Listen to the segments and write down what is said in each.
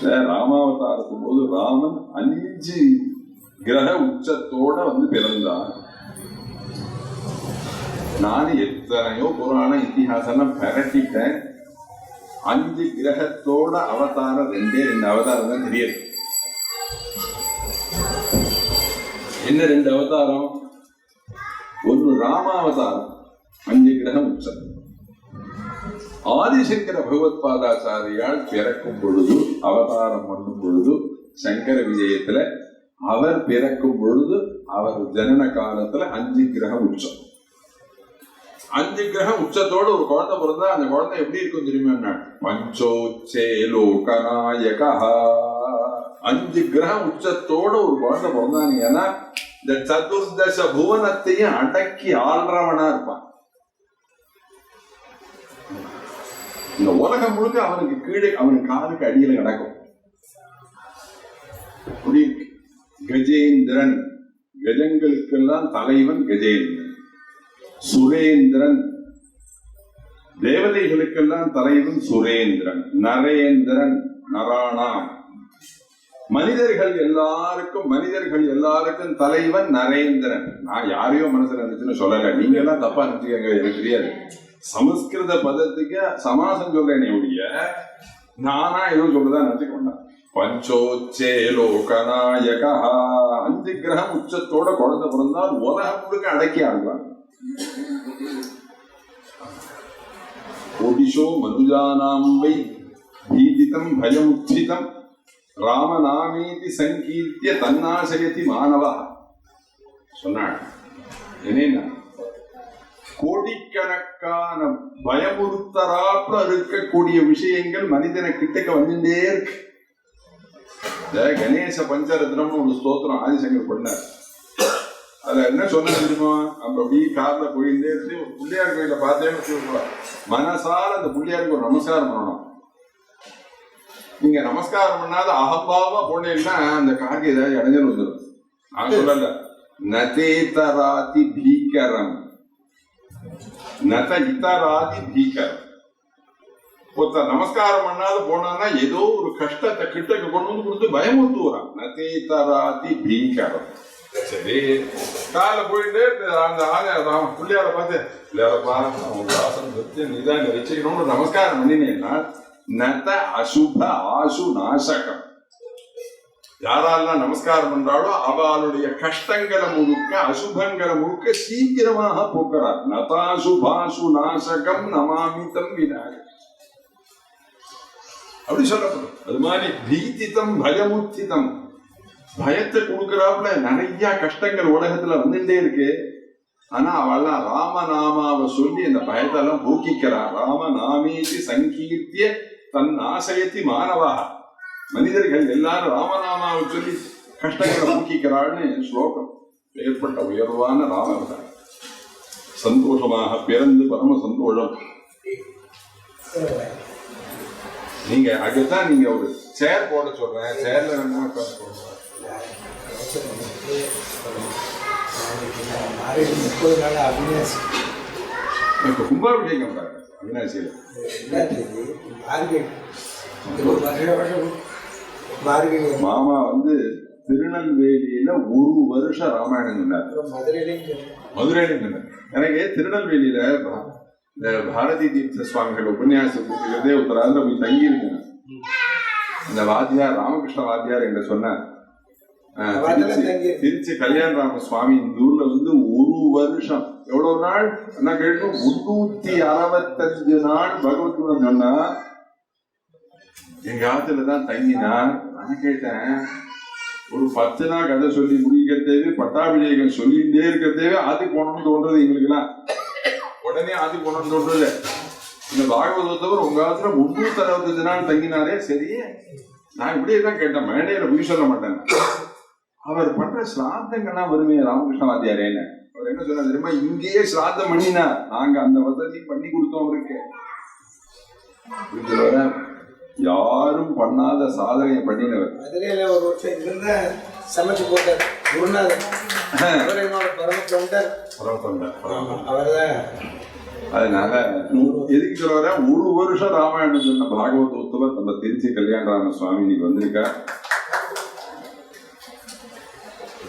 ராமாவதாரத்தும் போது ராமன் 5 கிரக உச்சத்தோட பிறந்தான். நான் எத்தனையோ புராண இத்திஹாசம் பரட்டிட்டேன். 5 கிரகத்தோட அவதாரம் 2 அவதாரம் தான் தெரியாது. என்ன 2 அவதாரம்? ஒன்று ராமாவதாரம், 5 கிரகம் உச்சம். ஆதிசங்கர பகவத் பாதாச்சாரியால் பிறக்கும் பொழுது, அவதாரம் பண்ணும் பொழுது, சங்கர விஜயத்துல அவர் பிறக்கும் பொழுது, அவர் ஜனன காலத்துல 5 கிரகம் உச்சம். 5 கிரகம் உச்சத்தோடு ஒரு குழந்தை பிறந்தா அந்த குழந்தை எப்படி இருக்கும் தெரியுமா? பஞ்சோச்சே லோகநாயகா. 5 கிரகம் உச்சத்தோட ஒரு குழந்தை பிறந்தானீங்கன்னா இந்த சதுர்தச புவனத்தையும் அடக்கி ஆள்றவனா இருப்பான். இந்த உலகம் முழுக்க அவனுக்கு கீழே, அவனுக்கு காலுக்கு அடியில கிடக்கும். கஜேந்திரன், கஜங்களுக்கெல்லாம் தலைவன் கஜேந்திரன். சுரேந்திரன், தேவதைகளுக்கெல்லாம் தலைவன் சுரேந்திரன். நரேந்திரன், நராணாம். மனிதர்கள் எல்லாருக்கும் தலைவன் நரேந்திரன். நான் யாரையோ மனசுல இருந்துச்சுன்னு சொல்லல, நீங்க எல்லாம் தப்பா நினைச்சுக்கங்க, எனக்கு தெரியாது. சமஸ்கிருத பதத்துக்கு சமாசம் சொல்றேனே ஒழிய நானா எதுவும் சொல்றதா நினைச்சுக்க வேண்டாம். பஞ்சோச்சே லோகநாயகா. 5 கிரகம் உச்சத்தோட குழந்தை பிறந்தால் உலகம் முழுக்க அடக்கி ஆடுவாங்க. ஒடிஷோ மனுஜானாம்பை பீதிதம் பயமுச்சிதம் ராமநாமேதி சங்கீர்த்திய தன்னாசயதி மாணவா சொன்னாள். என்ன கோடிக்கணக்கான பயமுறுத்தராப்புல இருக்கக்கூடிய விஷயங்கள் மனிதனை கிட்டக்க வந்துட்டே இருக்கு. கணேச பஞ்சரத்னம்னு ஒரு ஸ்தோத்திரம் ஆதிசங்கர் பண்ணார். அதுல என்ன சொன்ன தெரியுமா? அப்ப அப்படி கார்ல போயிருந்தே பிள்ளையார் கோயில பார்த்தேன்னு மனசால அந்த பிள்ளையாருக்கு ஒரு நமஸ்காரம் பண்ணணும். நீங்க நமஸ்காரம் பண்ணாத அகம்பாவா போனீங்கன்னா அந்த காக்கு ஏதாவது இடைஞ்சல் வந்துடும். நான் சொல்லல, நதேதராதி பீகரம், நத இத்தராதி பீகரம். ஒருத்தர் நமஸ்காரம் பண்ணாத போனான்னா ஏதோ ஒரு கஷ்டத்தை கிட்டக்கு கொண்டு கொடுத்து பயமுறுத்துறான். நதேதராதி பீகரம். சரி, கால போயிட்டு அந்த பிள்ளையார பார்த்து இல்லப்பா அவங்க ஆசனம் வச்சு நீதான் வச்சுக்கணும்னு நமஸ்காரம் பண்ணினேன்னா நத அசுப ஆசு நாசகம். யாரெல்லாம் நமஸ்காரம் பண்றாளோ அவளுடைய கஷ்டங்களை முழுக்க, அசுபங்களை முழுக்க சீக்கிரமாக போக்குறார். நதாசுபாசு நாசகம் நமாமிதம் விநாயகர் அப்படி சொல்லப்படும். அது மாதிரி பீதிதம் பயமுத்திதம், பயத்தை கொடுக்கறாப்புல நிறைய கஷ்டங்கள் உலகத்துல வந்துட்டே இருக்கு. ஆனா அவெல்லாம் ராமநாமாவை சொல்லி அந்த பயத்தெல்லாம் போக்கிக்கிறார். ராமநாமேதி சங்கீர்த்திய தன் ஆசயத்தி மாணவா. மனிதர்கள் எல்லாரும் ராமநாமாவை சொல்லி கஷ்டங்களை போக்கிக்கிறாள்னு ஸ்லோகம். ஏற்பட்ட உயர்வான ராமவதாரம். சந்தோஷமாக பிறந்து பரம சந்தோஷம். நீங்க அதுதான் நீங்க ஒரு சேர் போட சொல்றேன். சேர்ல வேணா உட்காந்து போடுங்க. 30 நாள் அவினாசி இப்ப கும்பாபிஷேகம் அவினாசியில மாமா திருநெல்வேலியில 1 வருஷம் ராமாயணம் சொன்னார். மதுரையிலும் சொன்னார். எனக்கு திருநெல்வேலியில இந்த பாரதி தீர்த்த சுவாமிகள் உபன்யாசம் கொடுக்கிறதே உத்தராதுல போய் தங்கி இருக்குங்க. இந்த வாத்தியார் ராமகிருஷ்ண வாத்தியார் என்று சொன்னார். திருச்சி கல்யாணராம சுவாமி இந்த ஊர்ல 1 வருஷம் எவ்வளவு நாள் என்ன கேட்கும் 365 நாள் பகவத்குணம் சொன்னா எங்க ஆத்துலதான் தங்கினார். நான் கேட்டேன், ஒரு 10 நாள் கதை சொல்லி முடிக்கிறதே, பட்டாபிஷேகம் சொல்லிட்டே இருக்கிறதே ஆத்துக்கு போனோம்னு தோன்றது எங்களுக்கு எல்லாம். உடனே ஆத்துக்கு போனோம்னு தோன்றது. இந்த பாகவதத்தவர் உங்க ஆத்துல 365 நாள் தங்கினாரே. சரி, நான் இப்படியே தான் கேட்டேன், மேடையில போய் சொல்ல மாட்டேன். அவர் பண்ற ஸ்ராத்தங்கள்லாம் வருமே ராமகிருஷ்ண வாத்தியாரேன்னு. அவர் என்ன சொன்னா தெரியுமா? இங்கேயே ஸ்ராத்தம் பண்ணினா நாங்க அந்த வசதியும் பண்ணி கொடுத்தோம் அவருக்கு. யாரும் பண்ணாத சாதனையை பண்ணினவர். மதுரையில ஒரு வருஷம் சமைச்சு போட்டார் குருநாதர். பரம தொண்டர். அவர்தான் அதனால எதுக்கு சொல்ல வர, ஒரு வருஷம் ராமாயணம் சொன்ன பாகவதோத்துல நம்ம திருச்சி கல்யாணராம சுவாமி இன்னைக்கு வந்திருக்கா.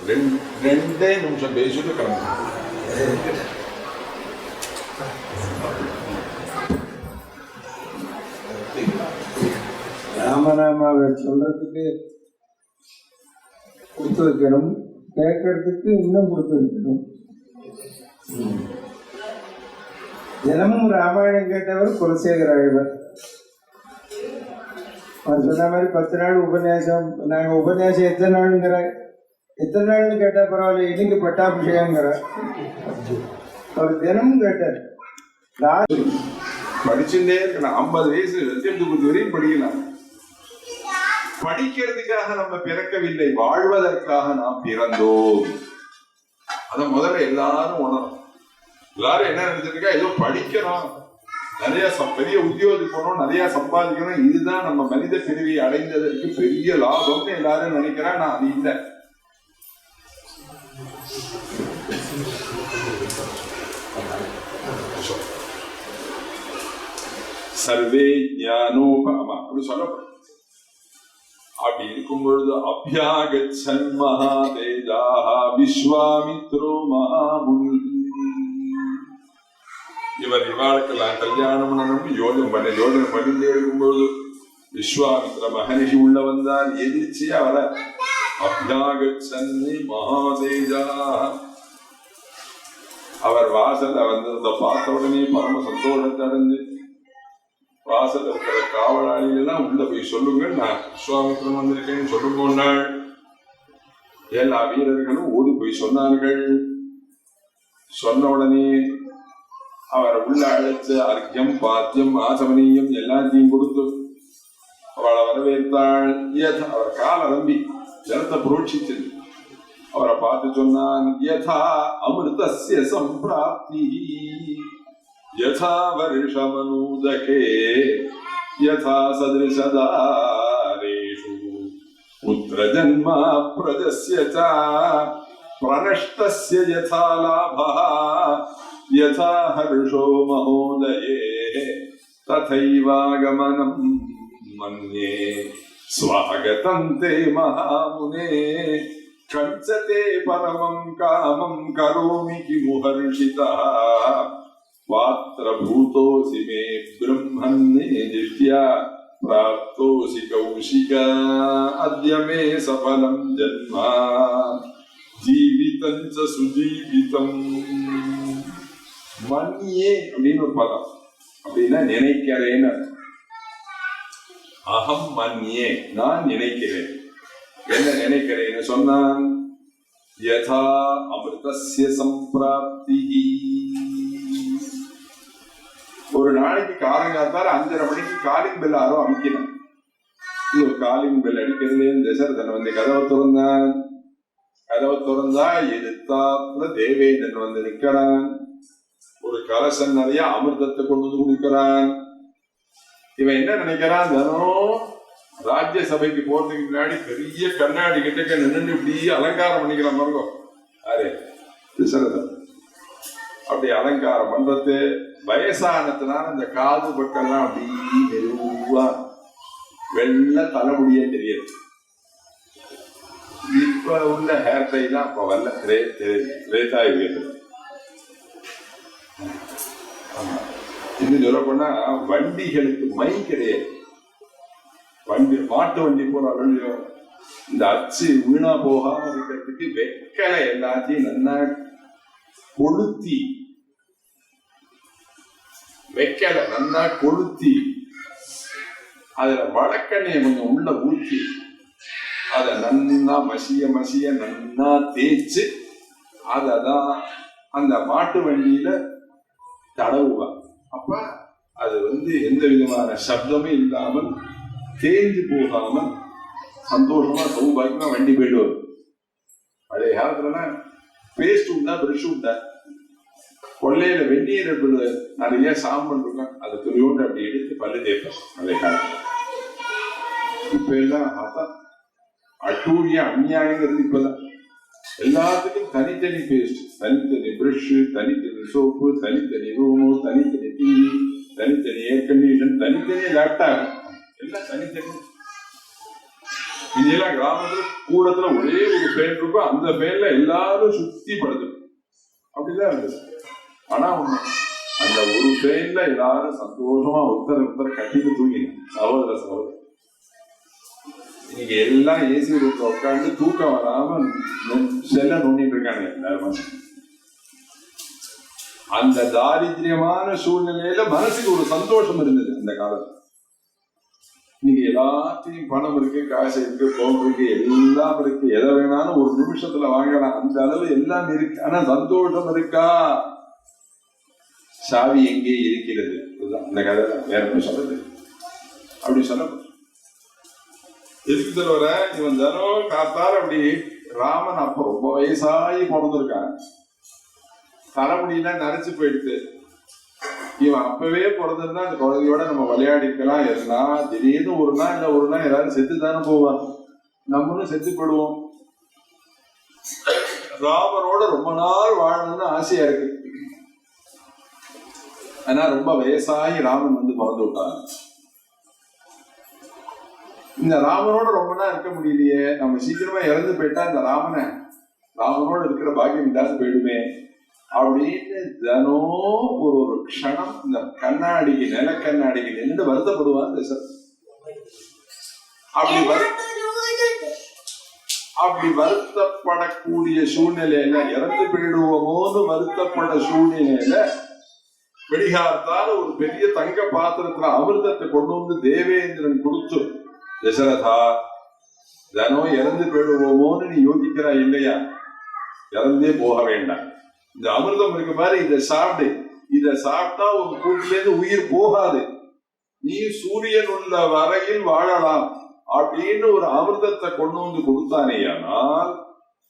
2 நிமிஷம் பேசிட்டு கிளம்பு. ராமநாமாவை சொல்றதுக்கு கொடுத்து வைக்கணும், கேட்கறதுக்கு இன்னும் கொடுத்து வைக்கணும். தினமும் ராமாயணம் கேட்டவர் குலசேகர ஆழ்வார். அவர் சொன்ன மாதிரி 10 நாள் உபன்யாசம். நாங்கள் உபன்யாசம் எத்தனை நாள்னு கேட்டா பரவாயில்ல, இன்னைக்கு பட்டாபிஷேகங்கிற அவர் தினமும் கேட்டார். படிச்சுட்டே இருக்கலாம். 50 வயசு 30 வரையும் படிக்கலாம். படிக்கிறதுக்காக நம்ம பிறக்கவில்லை, வாழ்வதற்காக நாம் பிறந்தோம். அத முதல்ல எல்லாரும் உணரும். எல்லாரும் என்ன நினைச்சிருக்கா, ஏதோ படிக்கிறோம், நிறைய பெரிய உத்தியோகம் போனோம், நிறைய சம்பாதிக்கணும், இதுதான் நம்ம மனித பிரிவை அடைந்ததற்கு பெரிய லாபம்னு எல்லாரும் நினைக்கிறா. நான் அது இல்லை. சர்வே ஞானோபமா அப்படி சொல்லப்படும். அப்படி இருக்கும் பொழுது அபியாகச்சன் மகாதேஜாஹ விஸ்வாமித்ரோ மகாமுனி, இவாளுக்கெல்லாம் கல்யாணம் யோஜனை பண்ணிட்டே இருக்கும் பொழுது விஸ்வாமித்ர மகனிஷி உள்ள வந்தார். எதிர்ச்சி அவரை அபியாகச்சன் மகாதேஜா, அவர் வாசல்ல வந்திருந்த பார்த்த உடனே பரம சந்தோஷத்தை அடைஞ்சு வாசல் இருக்கிற காவலாளிகள் எல்லாம் உள்ள போய் சொல்லுங்க, நான் விஸ்வாமித்திரன் வந்திருக்கேன்னு சொல்லுங்கன்னாள். எல்லா வீரர்களும் ஓடி போய் சொன்னார்கள். சொன்ன உடனே அவரை உள்ள அழைச்சு அர்க்கியம் பாத்தியம் ஆசமனியம் எல்லாத்தையும் கொடுத்து அவளை வரவேற்றாள். அவர் கால நம்பி ஜலத்தை புரோட்சிச்சது. அவரை பார்த்து சொன்னான், யதா அமிர்தஸ்ய சம்பிராப்தி யதா வருஷமனூதகே யதா சதிருஷதாரேஷு புத்திர ஜன்மா பிரஜஸ்ய ச பிரனஷ்டஸ்ய யதா லாபः யதா ஹர்ஷோ மஹோதயே ததைவாகமனம் மன்யே ஸ்வாகதம் தே மகாமுனே கஞ்சதே பரமம் காமம் கரோமி கிமுஹர்ஷிதः பாத்ரபூதோசி மே பிரம்மன்னே திவ்யா பிராப்தோசி கௌஷிகா அத்ய மே சபலம் ஜன்மா ஜீவிதம் ச சுஜீவிதம். மன்யே அப்படின்னு ஒரு பதம், அப்படின்னா நினைக்கிறேன்னு. அகம் மன்யே, நான் நினைக்கிறேன். என்ன நினைக்கிறேன்னு சொன்னான், யதா அமிர்தஸ்ய சம்பிராப்தி. ஒரு நாளைக்கு காலங்காத்தால 5:30 மணிக்கு காலிங் பெல் யாரோ அமைக்கணும். இது ஒரு காலிங் பெல் அடிக்கிறது. தசரதன் வந்து கதவை திறந்தான். கதவை திறந்தா எதிர்த்தாப்புல தேவேந்திரன் வந்து நிற்கிறான். ஒரு கலசம் நிறைய அமிர்தத்தை கொண்டு வந்து கொடுக்கிறான். இவன் என்ன நினைக்கிறான், தினம் ராஜ்யசபைக்கு போறதுக்கு முன்னாடி பெரிய கண்ணாடி கிட்டக்க நின்று இப்படி அலங்காரம் பண்ணிக்கிற மாதிரி அரே தசரதன் அப்படி அலங்காரம் பண்றது. வயசானதுனால இந்த காது பக்கெல்லாம் அப்படி மெதுவா வெள்ள தலைமுடியே தெரியாது. இப்ப உள்ள ஹேர் டை தான் இப்ப வரல, திரேதாயுகத்துல. இன்னும் சொல்ல போனா வண்டிகளுக்கு மை கிடையாது. வண்டி மாட்டு வண்டி போறாங்க, இந்த அச்சு வீணா போகாம இருக்கிறதுக்கு வெக்கலை எல்லாத்தையும் நல்லா கொளுத்தி, வெக்கலை நல்லா கொளுத்தி அதுல வழக்கெண்ணைய கொஞ்சம் உள்ள ஊற்றி அதை நன்னா மசிய மசிய நன்னா தேய்ச்சு அததான் அந்த மாட்டு வண்டியில தடவுவாங்க. அப்ப அது எந்த விதமான சப்தமே இல்லாமல் தேஞ்சு போகாமல் சந்தோஷமா சௌபாகியமா வண்டி போயிட்டு வரும். பழைய காலத்துலனா பேஸ்ட் உண்டா பிரஷ் உண்டா, கொள்ளையில வெந்நீர் நிறைய சாம்பல் இருக்கும், அதை துணியோண்டு அப்படி எடுத்து பல்லு தேய்ப்போம் பழைய காலத்துல. இப்ப எல்லாம் பார்த்தா அட்டூழிய அநியாயங்கிறது இப்பதான். எல்லாத்துக்கும் தனித்தனி பேஸ்ட், தனித்தனி பிரஷ், தனித்தனி சோப்பு, தனித்தனி ரூமு, தனித்தனி டிவி, தனித்தனி ஏர் கண்டிஷன், தனித்தனி லேப்டாப், எல்லாம் தனித்தனி. இதெல்லாம் கிராமத்துல கூடத்துல ஒரே ஒரு ஃபேன் இருக்கும், அந்த ஃபேன்ல எல்லாரும் சுத்தி படுது. அப்படிதான் இருந்தது. ஆனா ஒண்ணு, அந்த ஒரு ஃபேன்ல எல்லாரும் சந்தோஷமா ஒருத்தர கட்டிட்டு தூங்கிங்க. சகோதர சகோதரர் இன்னைக்கு எல்லாம் ஏசி ரூம்ல உட்காந்து தூக்கம் வராம செல்ல நோண்டிட்டு இருக்காங்க எல்லாரும். அந்த தாரித்ரியமான சூழ்நிலையில மனசுக்கு ஒரு சந்தோஷம் இருந்தது அந்த காலத்துல. இன்னைக்கு எல்லாத்தையும் பணம் இருக்கு, காசு இருக்கு, போன் இருக்கு, எல்லாம் இருக்கு, எதை வேணாலும் ஒரு நிமிஷத்துல வாங்கலாம், அந்த அளவு எல்லாம் இருக்கு. ஆனா சந்தோஷம் இருக்கா? சாவி எங்கே இருக்கிறது? அந்த கதை வேற ஒன்றும் சொல்றது அப்படி சொல்ல. எதுக்கு சொல்லுவர, இவன் தினம் காத்தார் அப்படி ராமன் அப்ப ரொம்ப வயசாகி பிறந்திருக்கான், தலைமுடியெல்லாம் நரைச்சு போயிடுது. இவன் அப்பவே பிறந்திருந்தா அந்த குழந்தையோட நம்ம விளையாடிக்கலாம். இருந்தா திடீர்னு ஒரு நாள் இல்ல ஒரு நாள் எல்லாரும் செத்து தானே போவான், நம்மளும் செத்து போடுவோம். ராமனோட ரொம்ப நாள் வாழணும்னு ஆசையா இருக்கு. ஆனா ரொம்ப வயசாகி ராமன் வந்து பிறந்து விட்டான். இந்த ராமனோட ரொம்ப நாள் இருக்க முடியலையே, நம்ம சீக்கிரமா இறந்து போயிட்டா இந்த ராமனோட இருக்கிற பாக்கியம் இல்லாத போயிடுமே அப்படின்னு தினம் ஒரு க்ஷணம் இந்த கண்ணாடிக்கு நில கண்ணாடிக்கு நின்று வருத்தப்படுவான் தசரதன். அப்படி வருத்தப்படக்கூடிய சூழ்நிலையில, இறந்து போயிடுவோமோன்னு வருத்தப்பட சூழ்நிலையில வெடிகாத்தால ஒரு பெரிய தங்க பாத்திரத்துல அமிர்தத்தை கொண்டு வந்து தேவேந்திரன் கொடுத்து, தசரதா தினம் இறந்து போயிடுவோமோன்னு நீ யோசிக்கிறாய் இல்லையா, இறந்தே போக வேண்டாம், இந்த அமிர்தம் இருக்கு பாரு, இதை சாப்பிடு, இதை சாப்பிட்டா ஒரு கூட்டில இருந்து உயிர் போகாது, நீ சூரியன் உள்ள வரையில் வாழலாம் அப்படின்னு ஒரு அமிர்தத்தை கொண்டு வந்து கொடுத்தானேயானால்,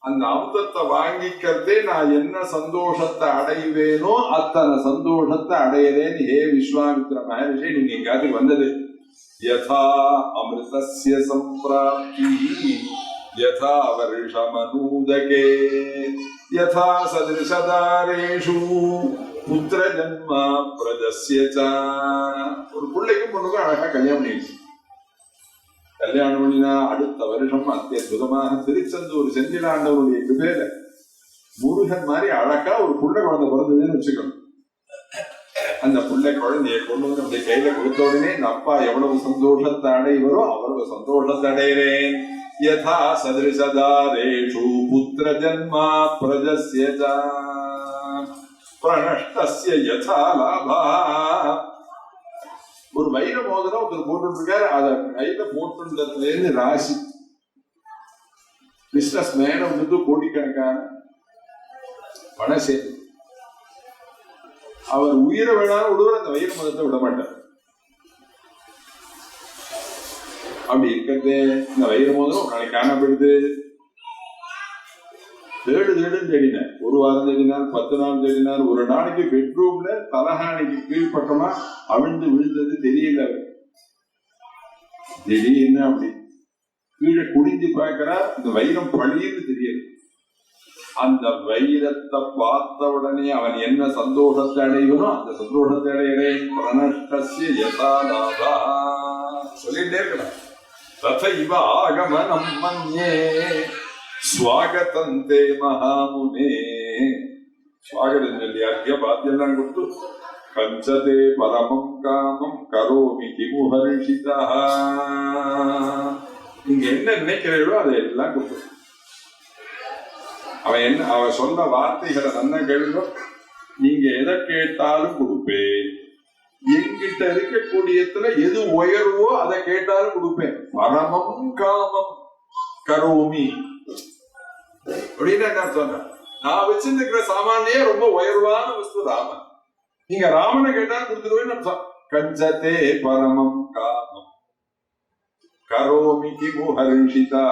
அந்த அமிர்தத்தை வாங்கிக்கிறதே நான் என்ன சந்தோஷத்தை அடைவேனோ அத்தனை சந்தோஷத்தை அடையிறேன். ஹே விஸ்வாமித்ர மகரிஷி, நீங்க எங்காவது வந்தது. யதா அமிர்தஸ்ய சம்பிராப்தி யதா வருஷமனூதகே யதா சதிருஷதாரேஷு புத்திர ஜன்மா பிரஜஸ்ய ச. ஒரு பிள்ளைக்கும் பொண்ணுக்கும் அழகா கல்யாணம் பண்ணிடுச்சு. கல்யாணம் பண்ணினா அடுத்த வருஷம் அத்தியுதமாக திருச்செந்தூர் செந்திலாண்டவருடைய கிருபையில முருகன் மாதிரி அழகா ஒரு புள்ள குழந்தை பிறந்ததுன்னு வச்சுக்கணும். அந்த புள்ளை குழந்தைய கொண்டு வந்து நம்முடைய கையில கொடுத்த உடனே இந்த அப்பா எவ்வளவு சந்தோஷத்தை அடைவரோ அவ்வளவு சந்தோஷத்தை அடைகிறேன். யதா சதிருஷதாரேஷு புத்திர ஜன்மா பிரஜஸ்ய ச பிரணஷ்டஸ்ய யதா லாபா. ஒரு வைர மோதிரம் ஒருத்தர் போட்டு இருக்காரு, அத கையில போட்டுன்றதுல இருந்து ராசி பிசினஸ் மேன வந்து கோடிக்கணக்கான பணம் சேர்ந்து அவர் உயிரை வேணாலும் விடுவார், அந்த வைர மோதிரத்தை விட மாட்டார். அப்படி இருக்கிறது இந்த வைர மோதிரம் ஒரு நாளைக்கு காணப்படுது. தேடுன்னு தேடினார், ஒரு வாரம் தேடினார், 10 நாள் தேடினார். ஒரு நாளைக்கு பெட்ரூம்ல தலகாணிக்கு கீழ்பட்டமா அவிழ்ந்து விழுந்தது தெரியல. திடீர்னு அப்படி கீழே குடிஞ்சு பார்க்கிறார், இந்த வைரம் பழின்னு தெரியுது. அந்த வைரத்தை பார்த்த உடனே அவன் என்ன சந்தோஷத்தை அடைவனோ அந்த சந்தோஷத்தை அடைகிறேன். பிரணஷ்டஸ்ய யதா லாபா சொல்லிட்டே இருக்கலாம். தத இவ ஆகமனம் மன்யே ஸ்வாகதந்தே மகாமுனே. ஸ்வாகதம் சொல்லி அர்க்கிய பாத்தியெல்லாம் கொடுத்து கஞ்சதே பரமம் காமம் கரோமி கிமுஹர்ஷிதா. நீங்க என்ன நினைக்கிறீர்களோ அதை எல்லாம் கொடுத்து அவன் சொன்ன வார்த்தைகளை நன்ன கேளுங்க. நீங்க எதை கேட்டாலும் கொடுப்பேன். என்கிட்ட இருக்கக்கூடியதுல எது உயர்வோ அதை கேட்டாலும் கொடுப்பேன். பரமம் காமம் கரோமி அப்படின்னு என்ன சொல்ற, நான் வச்சிருக்கிற சாமானியே ரொம்ப உயர்வான வஸ்து ராமன். நீங்க ராமனை கேட்டாலும் கொடுத்துருவேன்னு அர்த்தம். கஞ்சதே பரமம் காமம் கரோமி கிமுஹர்ஷிதா.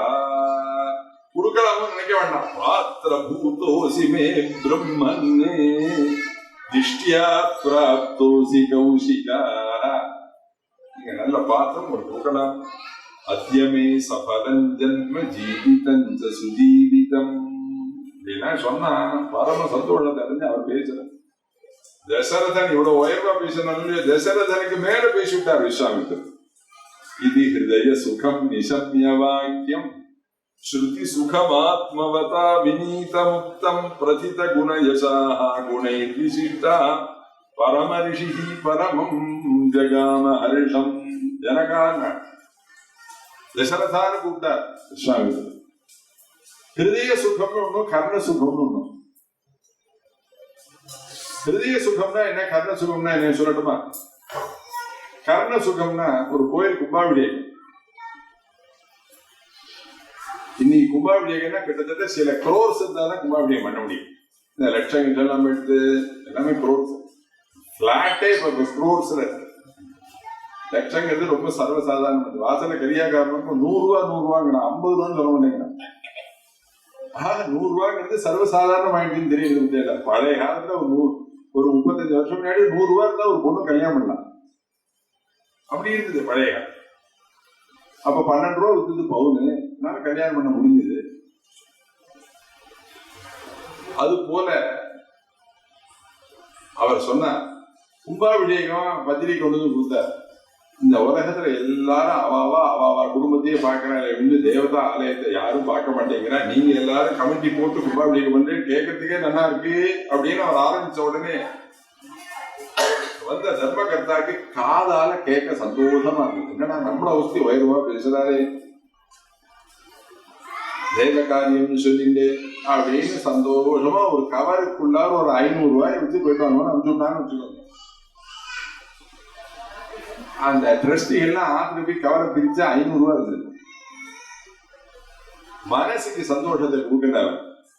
கொடுக்கலாமோ நினைக்க வேண்டாம். பாத்திர பூதோசி மே பிரம்மன்னே திஷ்டியா பிராப்தோசி கௌஷிகா. நீங்க நல்ல பாத்திரம் ஒரு கொடுக்கலாம். அத்யமே சபலம் ஜன்ம ஜீவிதம் சுஜீவிதம். அப்படின்னா சொன்னா பரம சந்தோஷத்தை அறிஞ்சு அவர் பேசுறார். தசரதன் இவ்வளவு உயர்வா பேசணும், தசரதனுக்கு மேல பேசிவிட்டார் விஸ்வாமித்திரர். இது ஹிருதய சுகம் நிசம்ய வாக்கியம் ஸ்ருதி சுகமாத்மவதா விநீத முக்தம் பிரதித குணயசாஹ குணைர் விசிஷ்டா பரம ரிஷி பரமம் ஜகாம ஹர்ஷம். ஜனகான தசரதான்னு கூப்பிட்டார் விஸ்வாமித்திரர். ஹிருதய சுகம்னு ஒண்ணும் கர்ண சுகம்னு ஒண்ணும். ஹிருதய சுகம்னா என்ன, கர்ண சுகம்னா என்ன சொல்லட்டுமா? கர்ண சுகம்னா ஒரு கோயில் கும்பாபிஷேகம். இன்னைக்கு கும்பாபிஷேகம்னா கிட்டத்தட்ட சில குரோர்ஸ் இருந்தாதான் கும்பாபிஷேகம் பண்ண முடியும். இந்த லட்சங்கள் எல்லாம் எடுத்து எல்லாமே குரோர்ஸ். பிளாட்டே இப்ப குரோர்ஸ்ல இருக்கு. லட்சங்கிறது ரொம்ப சர்வசாதாரணம். வாசனை கரியாக்காரனுக்கு 100 ரூபாங்கிறா, 50 ரூபான்னு சொல்ல மாட்டேங்கிறான். 100 ரூபாங்கிறது சர்வசாதாரணம் ஆயிடுச்சுன்னு தெரியுது தெரியல. பழைய காலத்துல ஒரு 35 வருஷம் முன்னாடி 100 ரூபா இருந்தா ஒரு பொண்ணு கல்யாணம் பண்ணலாம். அப்படி இருக்குது பழைய காலம். அப்ப 12 ரூபா வித்துது பவுனு, கல்யாணம் பண்ண முடிஞ்சது. அது போல அவர் சொன்னார், கும்பாபிஷேகம் பத்திரிகை கொண்டு வந்து கொடுத்தார். இந்த உலகத்துல எல்லாரும் அவாவா குடும்பத்தையே பார்க்கறாங்க, தேவதா ஆலயத்தை யாரும் பார்க்க மாட்டேங்கிறா. நீங்க எல்லாரும் கமிட்டி போட்டு கும்பாபிஷேகம் பண்ணி கேட்கறதுக்கே நல்லா இருக்கு அப்படின்னு அவர் ஆரம்பிச்ச உடனே வந்த தர்மகர்த்தாக்கு காதால கேட்க சந்தோஷமா இருந்தது. என்னன்னா நம்மள அவஸ்தி உயர்வா பேசுறாரு, தேவ காரியம்னு சொல்லிட்டு அப்படின்னு சந்தோஷமா ஒரு கவருக்குள்ளார ஒரு 500 ரூபாய் வச்சு போயிட்டு வாங்கன்னு அனுப்பிச்சுட்டான்னு வச்சுக்கோங்க. அந்த ட்ரஸ்டி எல்லாம் ஆத்துல போய் கவரை பிரிச்சா 500 ரூபாய் இருந்தது. மனசுக்கு சந்தோஷத்தை கொடுக்கிறார்,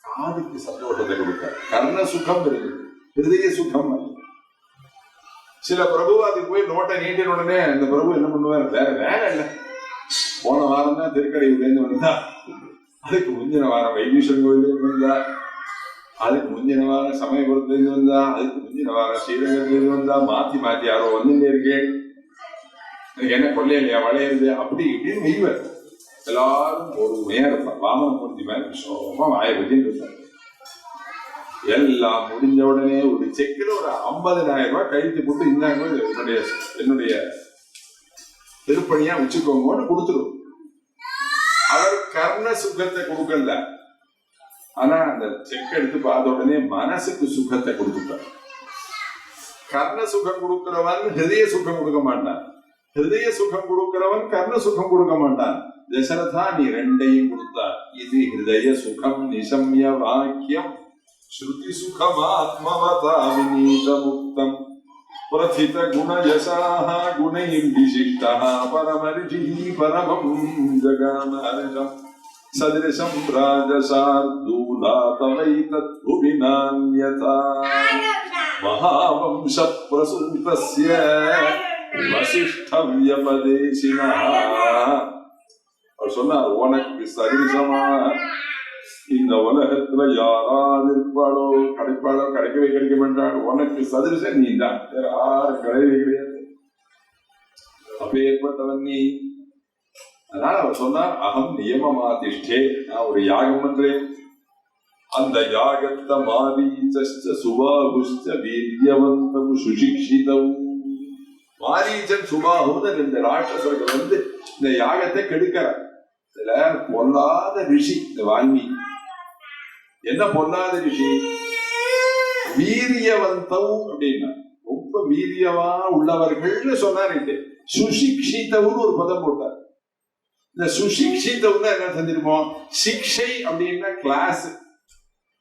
காதுக்கு சந்தோஷத்தை கொடுக்கிறார். கர்ண சுகம் இருக்குது, ஹிருதய சுகம். சில பிரபு அதுக்கு போய் நோட்டை நீட்டின உடனே அந்த பிரபு என்ன பண்ணுவார், வேற வேலை இல்லை. போன வாரம் தான் திருக்கடையூர்லேருந்து வந்தா, அதுக்கு முந்தின வாரம் வைத்தீஸ்வரன் கோயிலேருந்து வந்தா, அதுக்கு முந்தின வாரம் சமயபுரத்துலேருந்து வந்தா, அதுக்கு முந்தின வாரம் ஸ்ரீரங்கத்திலேருந்து வந்தா, மாத்தி மாத்தி யாரோ வந்துட்டே இருக்கேன், எனக்கு என்ன கொள்ளையிலையா வளையுது அப்படி இப்படின்னு நெய்வர். எல்லாரும் ஒரு நேரம் வாமனமூர்த்தி மேல விஷமா வாய பத்தின்னு இருப்பார். எல்லாம் முடிஞ்ச உடனே ஒரு செக்கில் ஒரு 50,000 ரூபாய் கழித்து போட்டு இந்தாங்க என்னுடைய திருப்பணியா வச்சுக்கோங்கன்னு கொடுத்துரும். அவர் கர்ண சுகத்தை கொடுக்கல, ஆனா அந்த செக் எடுத்து பார்த்த உடனே மனசுக்கு சுகத்தை கொடுத்துட்டார். கர்ண சுகம் கொடுக்கிறவன் ஹிருதய சுகம் கொடுக்க மாட்டான், ஹிருதய சுகம் கொடுக்கிறவன் கர்ண சுகம் கொடுக்க மாட்டான். தசரதா நீ ரெண்டையும் கொடுத்தார். இது ஹிருதய சுகம் நிசம்ய வாக்கியம் ஸ்ருதி சுகமாத்மவதா விநீத முக்தம் பிரதித குணயசாஹ குணைர் விசிஷ்டஹ பரமரிஷி பரமம் ஜகாம ஹர்ஷம் சதிருஷம் ராஜசார்தூலா தவைதத் புவிநான்யதா மகாவம்ச பிரசூதஸ்ய வசிஷ்டவ்யபதேசினஹ. அவர் சொன்னார், உனக்கு சரிசமா இந்த உலகத்துல யாராவது இருப்பாளோ கிடைப்பாளோ, கிடைக்கவே கிடைக்க மாட்டாள். உனக்கு சதிருஷன் நீ தான், வேற யாரும் கிடையவே கிடையாது. அப்பேற்பட்டவன் நீ. அதனால அவர் சொன்னார், அகம் நியமமாதிஷ்டே, நான் ஒரு யாகம் பண்றேன். அந்த யாகத்தை மாரீச்ச சுபாகுஷ்ட வீரியவந்தம் சுசிக்ஷிதம். மாரீச்சன் சுபாகுன்னு 2 ராட்சசர்கள் வந்து இந்த யாகத்தை கெடுக்கிறார். இதுல பொல்லாத ரிஷி இந்த வால்மீகி. என்ன பொல்லாத ரிஷி? வீரியவந்தம் அப்படின்னா ரொம்ப வீரியமா உள்ளவர்கள் சொன்னாரு. சுசிக்ஷிதவுன்னு ஒரு பதம் போட்டார். இந்த சுசிக்ஷிதவுன்னா என்ன செஞ்சிருமோ, சிக்ஷை அப்படின்னா கிளாஸ்,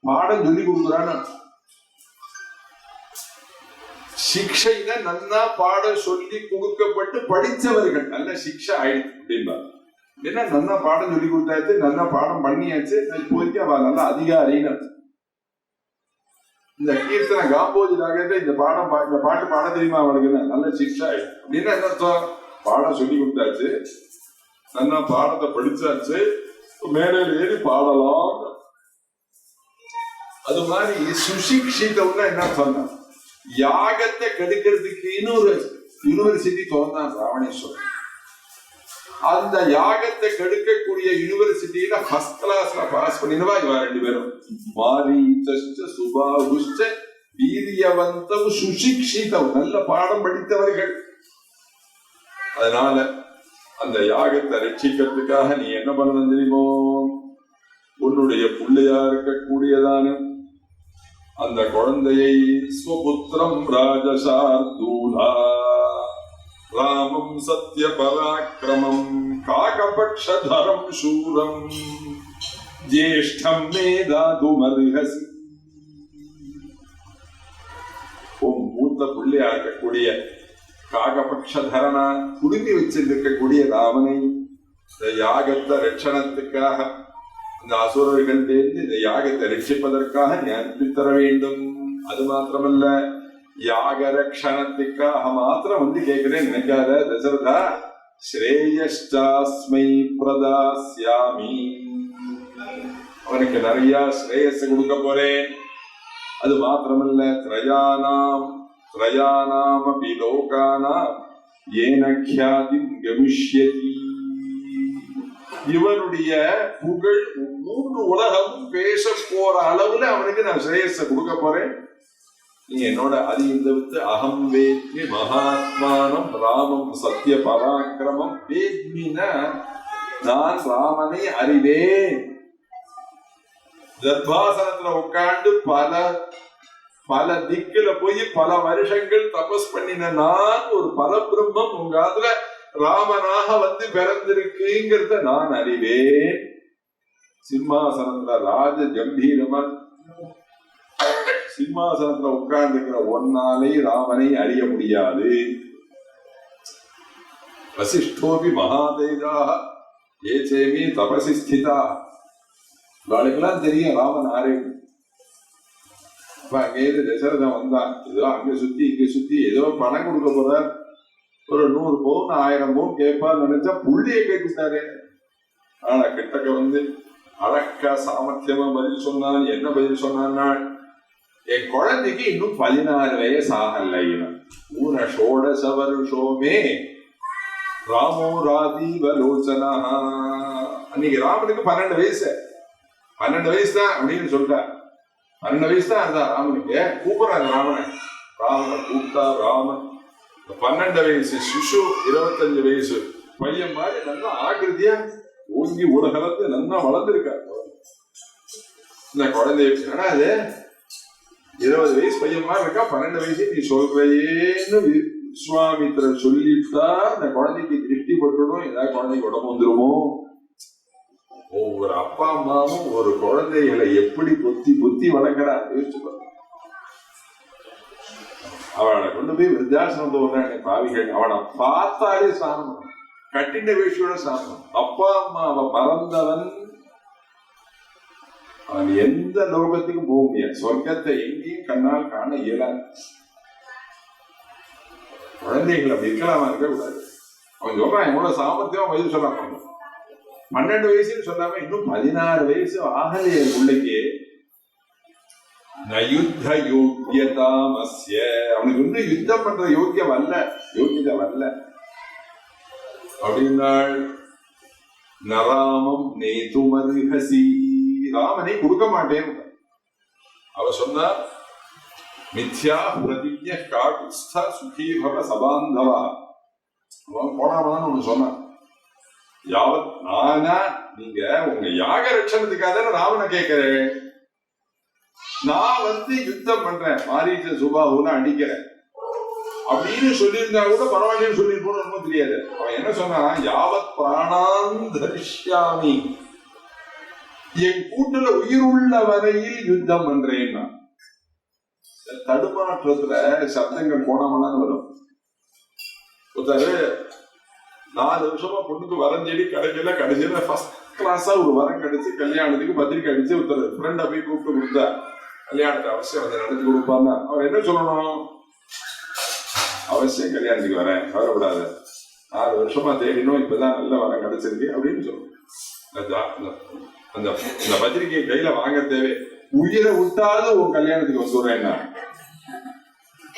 பாடம் சொல்லி கொடுக்குறான்னு. சிக்ஷைனா நல்லா பாடம் சொல்லி கொடுக்கப்பட்டு படித்தவர்கள் நல்ல சிக்ஷை ஆயிடுச்சு அப்படின்பாங்க. ஏன்னா நல்லா பாடம் சொல்லி கொடுத்தாச்சு, நல்லா பாடம் பண்ணியாச்சு, இப்போதைக்கு அவ நல்லா அதிகாரின்னு. இந்த கீர்த்தனை காம்போஜி ராகத்தை இந்த பாட்டு பாட தெரியுமா அவளுக்கு, நல்ல சிக்ஷா ஆயிடுச்சு அப்படின்னா என்ன அர்த்தம்? பாடம் சொல்லி கொடுத்தாச்சு, நல்லா பாடத்தை படிச்சாச்சு, மேடையில் ஏறி பாடலாம். அது மாதிரி சுசிக்ஷிதம்னா என்ன சொன்ன, யாகத்தை கெடுக்கிறதுக்கு இன்னொரு யூனிவர்சிட்டி திறந்தான் ராவணேஸ்வரன். அந்த யாகத்தை கெடுக்கக்கூடிய யூனிவர்சிட்டியில ஃபர்ஸ்ட் கிளாஸ்ல பாஸ் பண்ணினவா இவா 2 பேரும். மாரீச்ச சுபாஹுஷ்ச வீரியவந்தம் சுசிக்ஷிதம், நல்ல பாடம் படித்தவர்கள். அதனால அந்த யாகத்தை ரட்சிக்கிறதுக்காக நீ என்ன பண்ணணும் தெரியுமோ, உன்னுடைய பிள்ளையா இருக்கக்கூடியதான அந்த குழந்தையை ஸ்வபுத்திரம் ராஜசார்தூலா ராமம் சத்ய பராக்கிரமம் காகபக்ஷதரம் சூரம் ஜேஷ்டம் மே தாதுமர்ஹசி. மூத்த பிள்ளையா இருக்கக்கூடிய காகபக்ஷதரனா குடுமி வச்சிருக்கக்கூடிய ராமனை இந்த யாகத்தை ரட்சணத்துக்காக, அந்த அசுரர்கள் இந்த யாகத்தை ரட்சிப்பதற்காக நீ அனுப்பித்தர வேண்டும். அது மாத்திரமல்ல, யாக ரட்சணத்துக்காக மாத்திரம் வந்து கேட்கிறேன் நினைக்காத தசரதா. ஸ்ரேயஸ்டாஸ்மை பிரதாஸ்யாமி, அவனுக்கு நிறைய ஸ்ரேயஸ் கொடுக்க போறேன். அது மாத்திரமல்ல, த்ரயானாமபி லோகானாம் ஏன க்யாதிம் கமிஷ்யதி, இவனுடைய புகழ் 3 உலகமும் பேச போற அளவுல அவனுக்கு நான் ஸ்ரேயஸ கொடுக்க போறேன். நீ என்னோட இந்த வித்து அகம் வேத்மி மகாத்மானம் ராமம் சத்ய பராக்கிரமம் வேத்மின, நான் ராமனை அறிவேன். தர்பாசனத்துல உட்கார்ந்து பல திக்குல போய் பல வருஷங்கள் தபஸ் பண்ணின நான் ஒரு பரபிரம்மம் உங்க அதுல ராமனாக வந்து பிறந்திருக்குங்கிறத நான் அறிவேன். சிம்மாசனத்துல ராஜ கம்பீரமா சிம்மாசனத்துல உட்கார்ந்துக்கிற ஒன்னாலே ராமனை அறிய முடியாது. வசிஷ்டோபி மகாதேஜாக ஏச்சேமி தபசி ஸ்திதா, இவளுக்கெல்லாம் தெரியும் ராமன் ஆரே. அப்ப அங்கேயிருந்து தசரதன் வந்தான். ஏதோ அங்க சுத்தி இங்க சுத்தி ஏதோ பணம் கொடுக்க போற, ஒரு 100 பவுன் 1000 பவுன் கேட்பான்னு நினைச்சா புள்ளிய கேட்டுட்டாரு. ஆனா கிட்டக்க வந்து அழக்கா சாமர்த்தியமா பதில் சொன்னான். என்ன பதில் சொன்னான்னா, என் குழந்தைக்கு இன்னும் 14 வயசு ஆகல. ஊன ஷோடச வருஷோமே ராமோ ராதீவலோச்சனா. அன்னைக்கு ராமனுக்கு 12 வயசு. 12 வயசு தான் அப்படின்னு சொல்லிட்டார். 12 வயசு தான் இருந்தா ராமனுக்கு. கூப்பிடுறாங்க ராமனை கூப்பிட்டா ராமன் 12 வயசு சிசு 25 வயசு பையன் மாதிரி நல்லா ஆகிருதியா ஓங்கி உலகளந்து நல்லா வளர்ந்துருக்காரு. இந்த குழந்தைய ஆனா அது 20 வயசு பையன் மாதிரி இருக்கா. 12 வயசு நீ சொல்றேன்னு விஸ்வாமித்திரர் சொல்லிட்டா இந்த குழந்தைக்கு திருஷ்டி பட்டுடும், ஏதாவது குழந்தைக்கு உடம்பு வந்துருமோ. ஒவ்வொரு அப்பா அம்மாவும் ஒரு குழந்தைகளை எப்படி பொத்தி வளர்க்கிறா யோசிச்சு பாருங்க. அவளை கொண்டு போய் விருத்தாசிரமத்தை விடுறாங்க பாவிகள். அவனை பார்த்தாலே சாமம், கட்டின வேஷியோட சாமம். அப்பா அம்மாவை மறந்தவன் அவன் எந்த லோகத்துக்கும் போக முடியாது. சொர்க்கத்தை எங்கேயும் கண்ணால் காண இயலாது. குழந்தைகள் அப்படி இருக்கலாமா இருக்க கூடாது. அவன் சொல்றான் எவ்வளவு சாமர்த்தியம் வயசு சொல்லாம 12 வயசுன்னு சொல்லாம இன்னும் 16 வயசு ஆகலையே பிள்ளைக்கு. நயுத்த யோக்கியதாமஸ்ய, அவனுக்கு இன்னும் யுத்தம் பண்ற யோக்கியதை வரல அப்படின்னாள். நராமம் நேதுமர்ஹசி, ராமனை கொடுக்க மாட்டேன். அவ சொன்னா மித்யா பிரதிஜ்ஞ காகுஸ்த சுகீ பவ சபாந்தவா. அவன் போனாமான்னு ஒண்ணு சொன்னான். யாவத் நானா நீங்க உங்க யாக ரட்சணத்துக்காக ராவனை கேட்கிறேன். நான் வந்து யுத்தம் பண்றேன், மாரீச்ச சுபாவுன்னு அடிக்கிறேன் அப்படின்னு சொல்லியிருந்தா கூட பரவாயில்லன்னு சொல்லிருப்போம் தெரியாது. அவன் என்ன சொன்னான், யாவத் பிராணான் தரிஷ்யாமி, என் கூட்டுல உயிர் உள்ள வரையில் யுத்தம் பண்றேன்னா. தடுமாற்றத்துல சப்தங்கள் போனாமலாம் வரும். ஒருத்தரு 4 வருஷமா பொண்ணுக்கு வரம் தேடி கிடைக்கல, கடைசியில ஃபர்ஸ்ட் கிளாஸா ஒரு வரம் கிடைச்சு கல்யாணத்துக்கு பத்திரிக்கை அடிச்சு ஒருத்தர் ஃப்ரெண்ட போய் கூப்பிட்டு கொடுத்தா கல்யாணத்தை அவசியம் வந்து நடத்தி கொடுப்பாங்க. அவர் என்ன சொல்லணும், அவசியம் கல்யாணத்துக்கு வரேன், கவலைப்படாத, 4 வருஷமா தேடினோம், இப்பதான் நல்ல வரம் கிடைச்சிருக்கு அப்படின்னு சொல்லணும். அந்த பத்திரிகையை கையில வாங்க தேவை. உயிரை விட்டாத உன் கல்யாணத்துக்கு வந்துடுறேன்.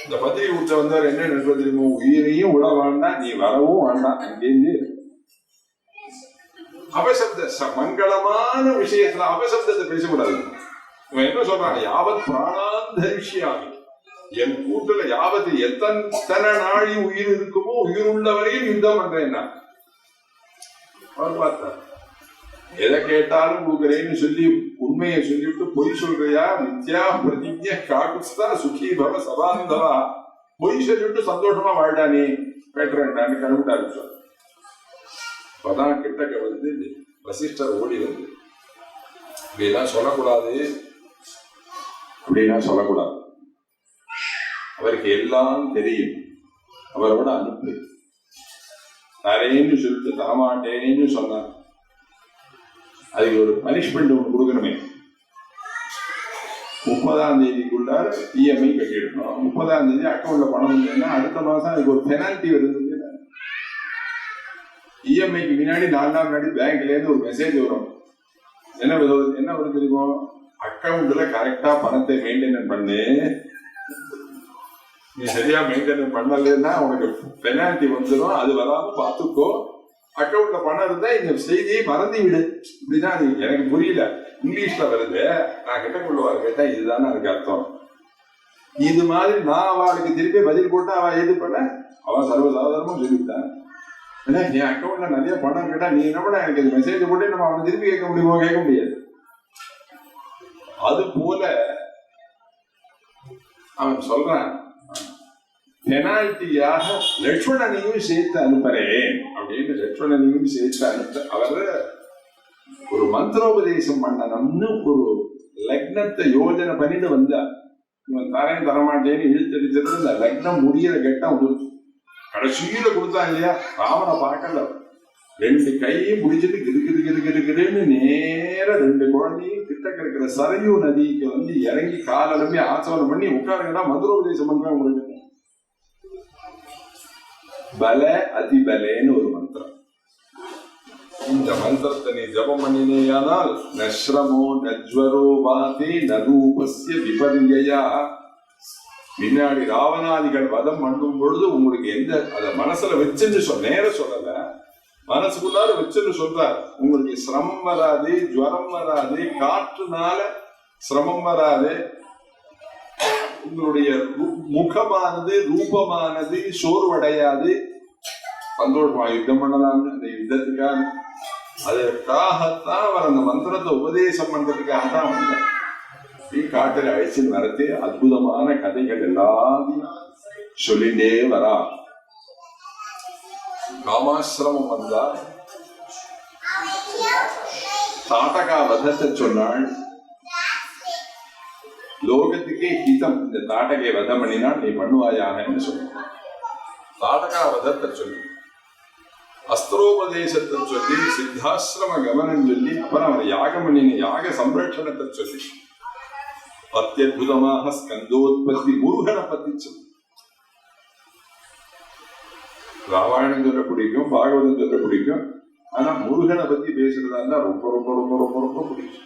இந்த பத்திரிகை விட்ட வந்தவர் என்ன நினைப்ப தெரியுமோ, உயிரையும் விட வேண்டாம், நீ வரவும் வேண்டாம், அங்கேருந்து அபசப்த மங்களமான விஷயத்துல அபசப்தத்தை பேசக்கூடாது. இவன் என்ன சொல்றான்? யாவத் பிராணாந்தரிஷ்யாமி, என் கூட்டுல யாவத்து எத்தனை நாளி உயிர் இருக்குமோ உயிர் உள்ளவரையும் யுத்தம் பண்றேன். அவர் பார்த்தார், எதை கேட்டாலும் கொடுக்குறேன்னு சொல்லி உண்மையை சொல்லிவிட்டு பொய் சொல்றியா? நித்யா பிரதிஜ்ஞ காகுஸ்தா சுகி பவ சபாந்தவா, பொய் சொல்லிவிட்டு சந்தோஷமா வாழ்டானே பேட்டுறேன்டான்னு கிளம்பிட்டாரு சார். அப்பதான் கிட்டக்க வந்து வசிஷ்டர் ஓடி வந்து, இப்படிலாம் சொல்லக்கூடாது, அப்படின்னா சொல்லக்கூடாது, அவருக்கு எல்லாம் தெரியும், அவரோட அனுப்பு தரேன்னு சொல்லிட்டு தரமாட்டேன்னு சொன்னார். அதுக்கு ஒரு பனிஷ்மெண்ட் ஒன்று கொடுக்கணுமே. 30ஆம் தேதிக்குள்ளார இஎம்ஐ கட்டிடணும். 30ஆம் தேதி அக்கௌண்ட்ல பணம் இல்லைன்னா அடுத்த மாசம் அதுக்கு ஒரு பெனால்டி வருது. இஎம்ஐக்கு முன்னாடி 4 நாள் முன்னாடி பேங்க்ல இருந்து ஒரு மெசேஜ் வரும். என்ன வரும் தெரியுமோ? அக்கௌண்ட்ல கரெக்டா பணத்தை மெயின்டைன் பண்ணு, நீ சரியா மெயின்டைன் பண்ணலன்னா உனக்கு பெனால்டி வந்துடும், அது வராம பாத்துக்கோ, அக்கௌண்ட்ல பணம் இருந்தா இந்த செய்தியை மறந்து விடு. இப்படிதான் எனக்கு புரியல, இங்கிலீஷ்ல வருது, நான் கிட்ட கொள்ளுவா கேட்டா இதுதானே அதுக்கு அர்த்தம். இது மாதிரி நான் அவளுக்கு திருப்பி பதில் போட்டு அவ எது பண்ண, அவன் சர்வசாதாரணமா சொல்லிவிட்டான். என் அக்கௌண்ட்ல நிறைய பணம் கேட்டா நீ என்ன பண்ண எனக்கு மெசேஜ் போட்டு நம்ம அவனை திருப்பி கேட்க முடியுமோ? கேட்க முடியாது. அது போல அவன் சொல்றான், பெனால்டியாக லட்சுமணனையும் சேர்த்து அனுப்புறேன் அப்படின்னு. லட்சுமணனையும் சேர்த்து அனுப்ப அவர் ஒரு மந்திரோபதேசம் பண்ணணும்னு ஒரு லக்னத்தை யோஜனை பண்ணிட்டு வந்தார். இவன் தரேன் தரமாட்டேன்னு இழுத்தடிச்சிருந்து இந்த லக்னம் முடிகிற கட்டம் கடைசியில கொடுத்தான் இல்லையா? ராவனை பார்க்கல, 2 கையும் பிடிச்சிட்டு கிருக்குன்னு நேர 2 குழந்தையும் கிட்டக்க இருக்கிற சரையூ நதிக்கு வந்து இறங்கி காலமே ஆச்சவனம் பண்ணி உட்காருங்கன்னா மந்திரோபதேசம் பண்றேன் உங்களுக்கு. பல அதிபலேன்னு ஒரு மந்திரம். இந்த மந்திரத்தை நீ ஜபம் பண்ணினேயானால் நஸ்ரமோ நஜ்வரோ வாதி நரூபஸ்ய விபர்யா, பின்னாடி ராவணாதிகள் வதம் பண்ணும் பொழுது உங்களுக்கு எந்த அத மனசுல வச்சுன்னு நேர சொல்லல, மனசுக்குள்ளார வச்சுன்னு சொல்றார். உங்களுக்கு சிரமம் வராது, ஜுவரம் வராது, காற்றுனால சிரமம் வராது, உங்களுடைய முகமானது ரூபமானது சோர்வடையாது, சந்தோஷமா யுத்தம் பண்ணலாம். அந்த யுத்தத்துக்காக அதற்காகத்தான் அவர் அந்த மந்திரத்தை உபதேசம் பண்றதுக்காக தான் வந்தார். காட்டில் அழைச்சு நடத்தி அற்புதமான கதைகள் எல்லாத்தையும் சொல்லிட்டே வரா. காமாசிரமம் வந்தா தாட்டகா வதத்தை சொன்னாள். லோகத்துக்கே ஹிதம், இந்த தாட்டகை வதம் பண்ணினால் நீ பண்ணுவாயான்னு சொன்ன. தாட்டகா வதத்தை சொல்லி, அஸ்திரோபதேசத்தை சொல்லி, சித்தாசிரம கவனம் சொல்லி, அப்புறம் அவரை யாகம் பண்ணின யாக சம்ரட்சணத்தை சொல்லி, அத்தியுதமாக ஸ்கந்தோத்பத்தி முருகனை பத்தி சொல்லி. ராமாயணம் சொல்ல பிடிக்கும், பாகவதம் சொல்ல பிடிக்கும், ஆனா முருகனை பத்தி பேசுறதா இருந்தா ரொம்ப ரொம்ப ரொம்ப ரொம்ப ரொம்ப பிடிக்கும்.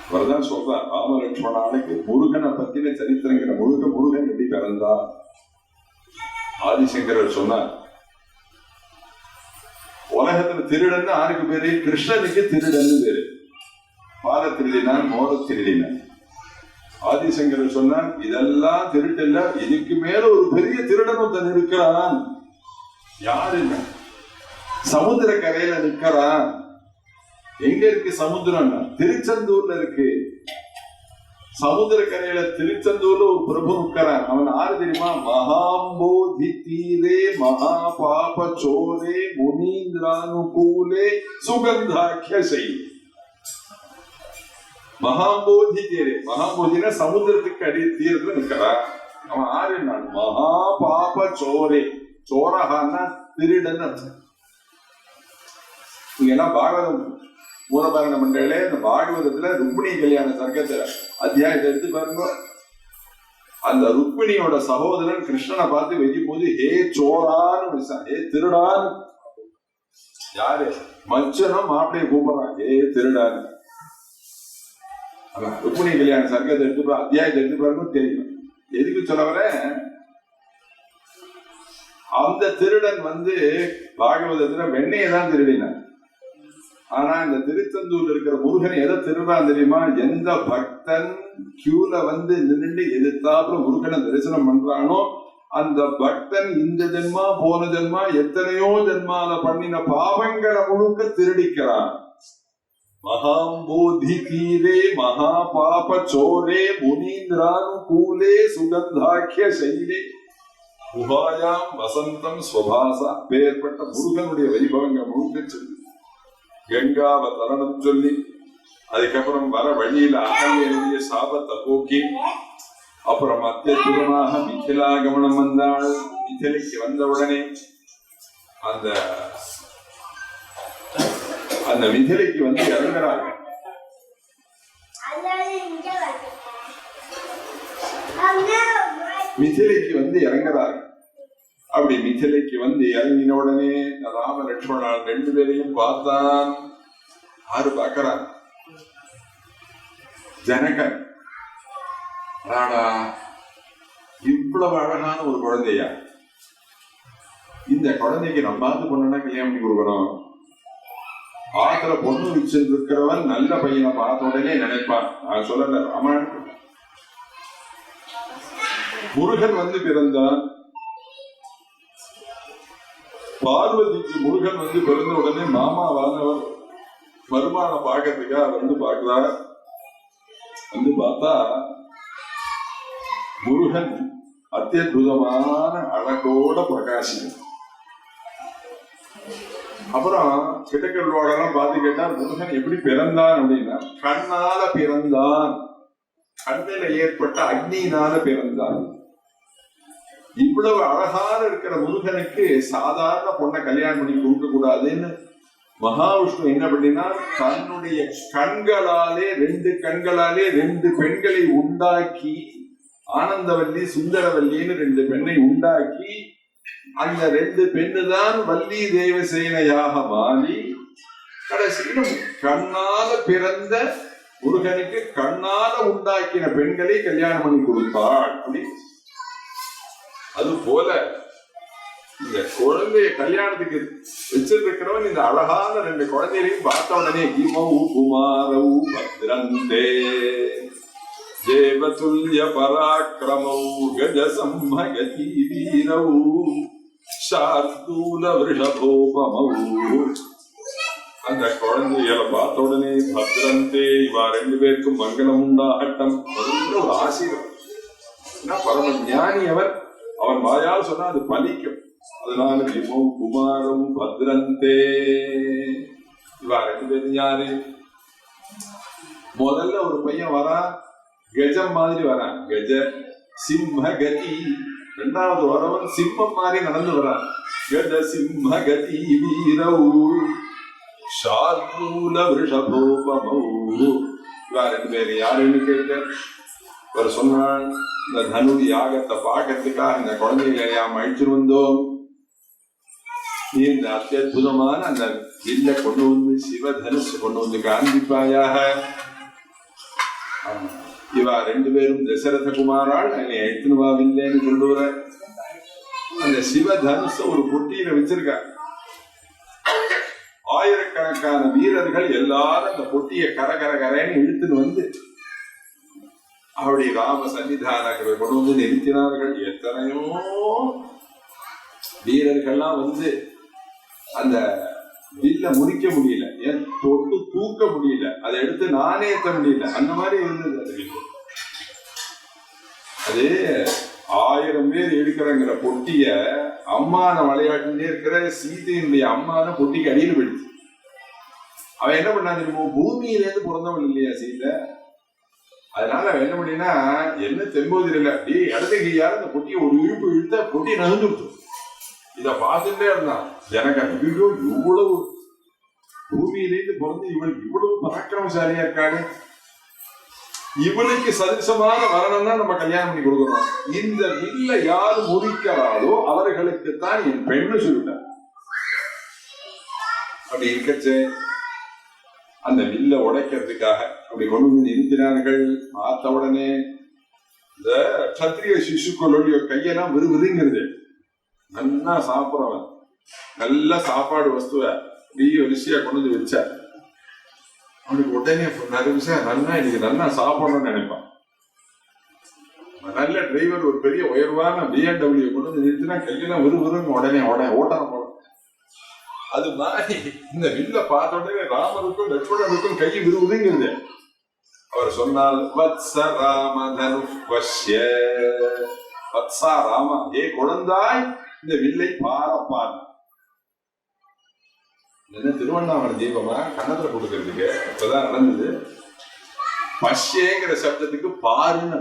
அவர்தான் சொல்றார், ராமலட்சுமணனுக்கு முருகனை பத்தின சரித்திரங்கிற முருகன் எப்படி பிறந்தா. ஆதிசங்கரர் சொன்னார், உலகத்துல திருடன்னு யாருக்கு பேரு? கிருஷ்ணனுக்கு திருடன்னு பேரு. பால திருடினான், மோர திருடினான். ஆதிசங்கரர் சொன்னார், இதெல்லாம் திருட்டு இல்ல, இதுக்கு மேல ஒரு பெரிய திருடன் ஒருத்தன் இருக்கிறான். யாருங்க? சமுத்திர கரையில நிற்கிறான். எங்க இருக்கு சமுத்திரம்? திருச்செந்தூர்ல இருக்கு. சமுத்திர கரையில திருச்செந்தூர்ல ஒரு பிரபு நிற்கிறான். அவன் யாரு தெரியுமா? மகாம்போதி தீரே மகா பாப சோரே முனீந்திரானுகூலே சுகந்தாக்கிய செய். மகாம்போதி தீரே, மகாம்போதினா சமுத்திரத்துக்கு அடி தீரத்துல நிற்கிறான். அவன் ஆறு நாள் மகா பாப சோரே, சோரஹான்னா திருடன் அர்த்தம். இங்க எல்லாம் பாகவதம் மூலபாரண மண்டலே, இந்த பாகவதத்துல ருக்மிணி கல்யாண சர்க்கத்தை அத்தியாயத்தை எடுத்து பாருங்க. அந்த ருக்மிணியோட சகோதரன் கிருஷ்ணனை பார்த்து வைக்கும் போது ஹே சோரான்னு, ஹே திருடான்னு. யாரு? மச்சனும் மாப்பிளைய கூப்பிடுறான் ஹே திருடான்னு. ருக்மிணி கல்யாண சர்க்கத்தை எடுத்து அத்தியாயத்தை எடுத்து பாருங்க, தெரியும். எதுக்கு சொல்ல வர? அந்த திருடன் வந்து பாகவதத்துல வெண்ணையை தான் திருடினான். ஆனா இந்த திருச்செந்தூர்ல இருக்கிற முருகன் எதை திருடுறான் தெரியுமா? எந்த பக்தன் கியூல வந்து நின்று எதிர்த்தாப்புல முருகனை தரிசனம் பண்றானோ அந்த பக்தன் இந்த ஜென்மா போன ஜென்மா எத்தனையோ ஜென்மால பண்ணின பாவங்களை முழுக்க திருடிக்கிறான். மகாம்போதி தீரே மகா பாப சோரே முனீந்திரானுகூலே சுகந்தாக்கிய சைலே குஹாயாம் வசந்தம் ஸ்வபாசா. பேர்பட்ட முருகனுடைய வைபவங்கள் முழுக்க சொல்லி கங்காவ தரணம் சொல்லி அதுக்கப்புறம் வர வழியில அகல்யனுடைய சாபத்தை போக்கி அப்புறம் அத்தியுதமாக மிथिलाகமனம் வந்தாள். மிथिலைக்கு வந்தவுடனே அந்த மிथिலைக்கு வந்து இறங்குறாங்க. மிथिலைக்கு வந்து இறங்குறாங்க. அப்படி மிथिலைக்கு வந்து இறங்கின உடனே ராம லட்சுமணன் 2 பேரையும் பார்த்தான். ஆறு பார்க்கிறான் ஜனகன். ராடா இவ்வளவு அழகான ஒரு குழந்தையா, இந்த குழந்தைக்கு நம்மாவது பொண்ணுன்னா கல்யாணம் பண்ணி கொடுக்கணும். ஆத்துல பொண்ணு வச்சிருக்கிறவன் நல்ல பையனை பார்த்த உடனே நினைப்பான். நான் சொல்லல, ராமாயணம். முருகன் வந்து பிறந்தான். பார்வதிக்கு முருகன் வந்து பிறந்த உடனே மாமாவானவர் மருமான பார்க்கறதுக்கா வந்து பார்க்கிறார். வந்து பார்த்தா முருகன் அத்தியுதமான அழகோட பிரகாசம். அப்புறம் கிட்டக்கல்வாடெல்லாம் பார்த்து கேட்டா முருகன் எப்படி பிறந்தான் அப்படின்னா கண்ணால பிறந்தான். கண்ணில ஏற்பட்ட அக்னியினால பிறந்தான். இவ்வளவு அழகான இருக்கிற முருகனுக்கு சாதாரண பொண்ணை கல்யாணம் பண்ணி கொடுக்க கூடாதுன்னு மகாவிஷ்ணு என்ன பண்ணினா தன்னுடைய கண்களாலே 2 கண்களாலே 2 பெண்களை உண்டாக்கி ஆனந்தவல்லி சுந்தரவல்லின்னு 2 பெண்ணை உண்டாக்கி அந்த 2 பெண்ணு தான் வள்ளி தேவசேனையாக மாறி கடைசியிலும் கண்ணால பிறந்த முருகனுக்கு கண்ணால உண்டாக்கின பெண்களை கல்யாணம் பண்ணி கொடுத்தாள். அப்படி அது போல இந்த குழந்தைய கல்யாணத்துக்கு வச்சிருக்கிறவன் இந்த அழகான 2 குழந்தைகளையும் பார்த்த உடனே கிமௌ குமாரௌ பத்ரந்தே தேவதுல்ய பராக்கிரமௌ கஜசம்மகதி வீரௌ சார்தூல விருஷபோபமௌ. அந்த குழந்தைகளை பார்த்த உடனே பத்ரந்தே இவா 2 பேருக்கும் மங்களம் உண்டாகட்டம் ஒரு ஆசீர்வாதம். பரம ஞானி அவர் வாயால் சொன்னா அது பலிக்கும். அதனால கிமௌ குமாரம் பத்ரந்தே. இவா 2 பேரும் யாரு? முதல்ல ஒரு பையன் வரா, கஜம் மாதிரி வரான், கஜ சிம்ம கதி. 2வது வரவன் சிம்மம் மாதிரி நடந்து வரான், கஜ சிம்ம கதி வீரௌ ஷார்தூல விருஷபோபமௌ. இவா 2 பேரு யாருன்னு கேட்ட அவர் சொன்னான், இந்த தனு யாகத்தை பார்க்கறதுக்காக இந்த குழந்தைகளை நாம் அழிச்சுட்டு வந்தோம். நீ இந்த அத்தியுதமான அந்த வில்ல கொண்டு வந்து சிவதனுஷ் கொண்டு வந்து காண்பிப்பாயாக. இவா 2 பேரும் தசரத குமாரால் என்னை எடுத்துனுவாவில்லைன்னு சொல்லுற. அந்த சிவதனுஷ ஒரு பொட்டியில வச்சிருக்க. ஆயிரக்கணக்கான வீரர்கள் எல்லாரும் அந்த பொட்டியை கரகரன்னு இழுத்துன்னு வந்து அப்படி ராம சன்னிதானங்களை கொண்டு வந்து நிறுத்தினார்கள். எத்தனையோ வீரர்கள்லாம் வந்து அந்த வில்ல முடிக்க முடியல, ஏன் தொட்டு தூக்க முடியல, அதை எடுத்து நானே ஏற்ற முடியல, அந்த மாதிரி இருந்தது. அது 1000 பேர் எடுக்கிறங்கிற பொட்டிய அம்மான விளையாட்டுலே இருக்கிற சீதையினுடைய அம்மான பொட்டிக்கு அடியில் போயிடுச்சு. அவன் என்ன பண்ணா தெரியுமோ, பூமியிலேருந்து பிறந்தவன் இல்லையா சீதை. அதனால அவன் என்ன பண்ணினா என்ன தெம்போது இல்லை, அப்படி இடத்துக்கு யாரும் அந்த பொட்டியை ஒரு இழுப்பு இழுத்த பொட்டியை நகர்ந்து விட்டு இத பார்த்துட்டே இருந்தான். ஜனகன் இவ்வளவு பூமியிலேருந்து பிறந்து இவள் இவ்வளவு பராக்கிரமசாலியா இருக்காரு, இவளுக்கு சதிசமான வரணும்னா நம்ம கல்யாணம் பண்ணி கொடுக்கணும். இந்த வில்ல யாரு முறிக்கிறாளோ அவர்களுக்கு தான் என் பெண்ணு சொல்லிட்டார். அப்படி இருக்கச்சே அந்த வில்ல உடைக்கிறதுக்காக அப்படி கொண்டு வந்து நிறுத்தினார்கள். பார்த்த உடனே இந்த கத்திரிய சிசுக்களுடைய கையெல்லாம் விறுவிறுங்கிறது. நல்லா சாப்பிட்றவன் நல்ல சாப்பாடு வஸ்துவ வரிசையா கொண்டு வந்து வச்ச அவனுக்கு உடனே நிறைய விஷயம் நல்லா இன்னைக்கு நல்லா சாப்பிடணும்னு நினைப்பான். நல்ல டிரைவர் ஒரு பெரிய உயர்வான BMW கொண்டு வந்து நிறுத்தினா கையெல்லாம் விறுவிறுன்னு உடனே ஓட்டம் போடும். அது மாதிரி இந்த வில்ல பார்த்த உடனே ராமருக்கும் லட்சுமணனுக்கும் கை விறுவிறுங்கிறது. அவர் சொன்னால் வத்ச ராமதனு பஷ்ய, வத்சா ராமா, ஏ குழந்தாய் இந்த வில்லை பாரப்பார். என்ன திருவண்ணாமலை தீபமா கன்னத்துல கொடுக்கறதுக்கு இப்பதான் நடந்தது. பஷ்யங்கிற சப்தத்துக்கு பாருன்னு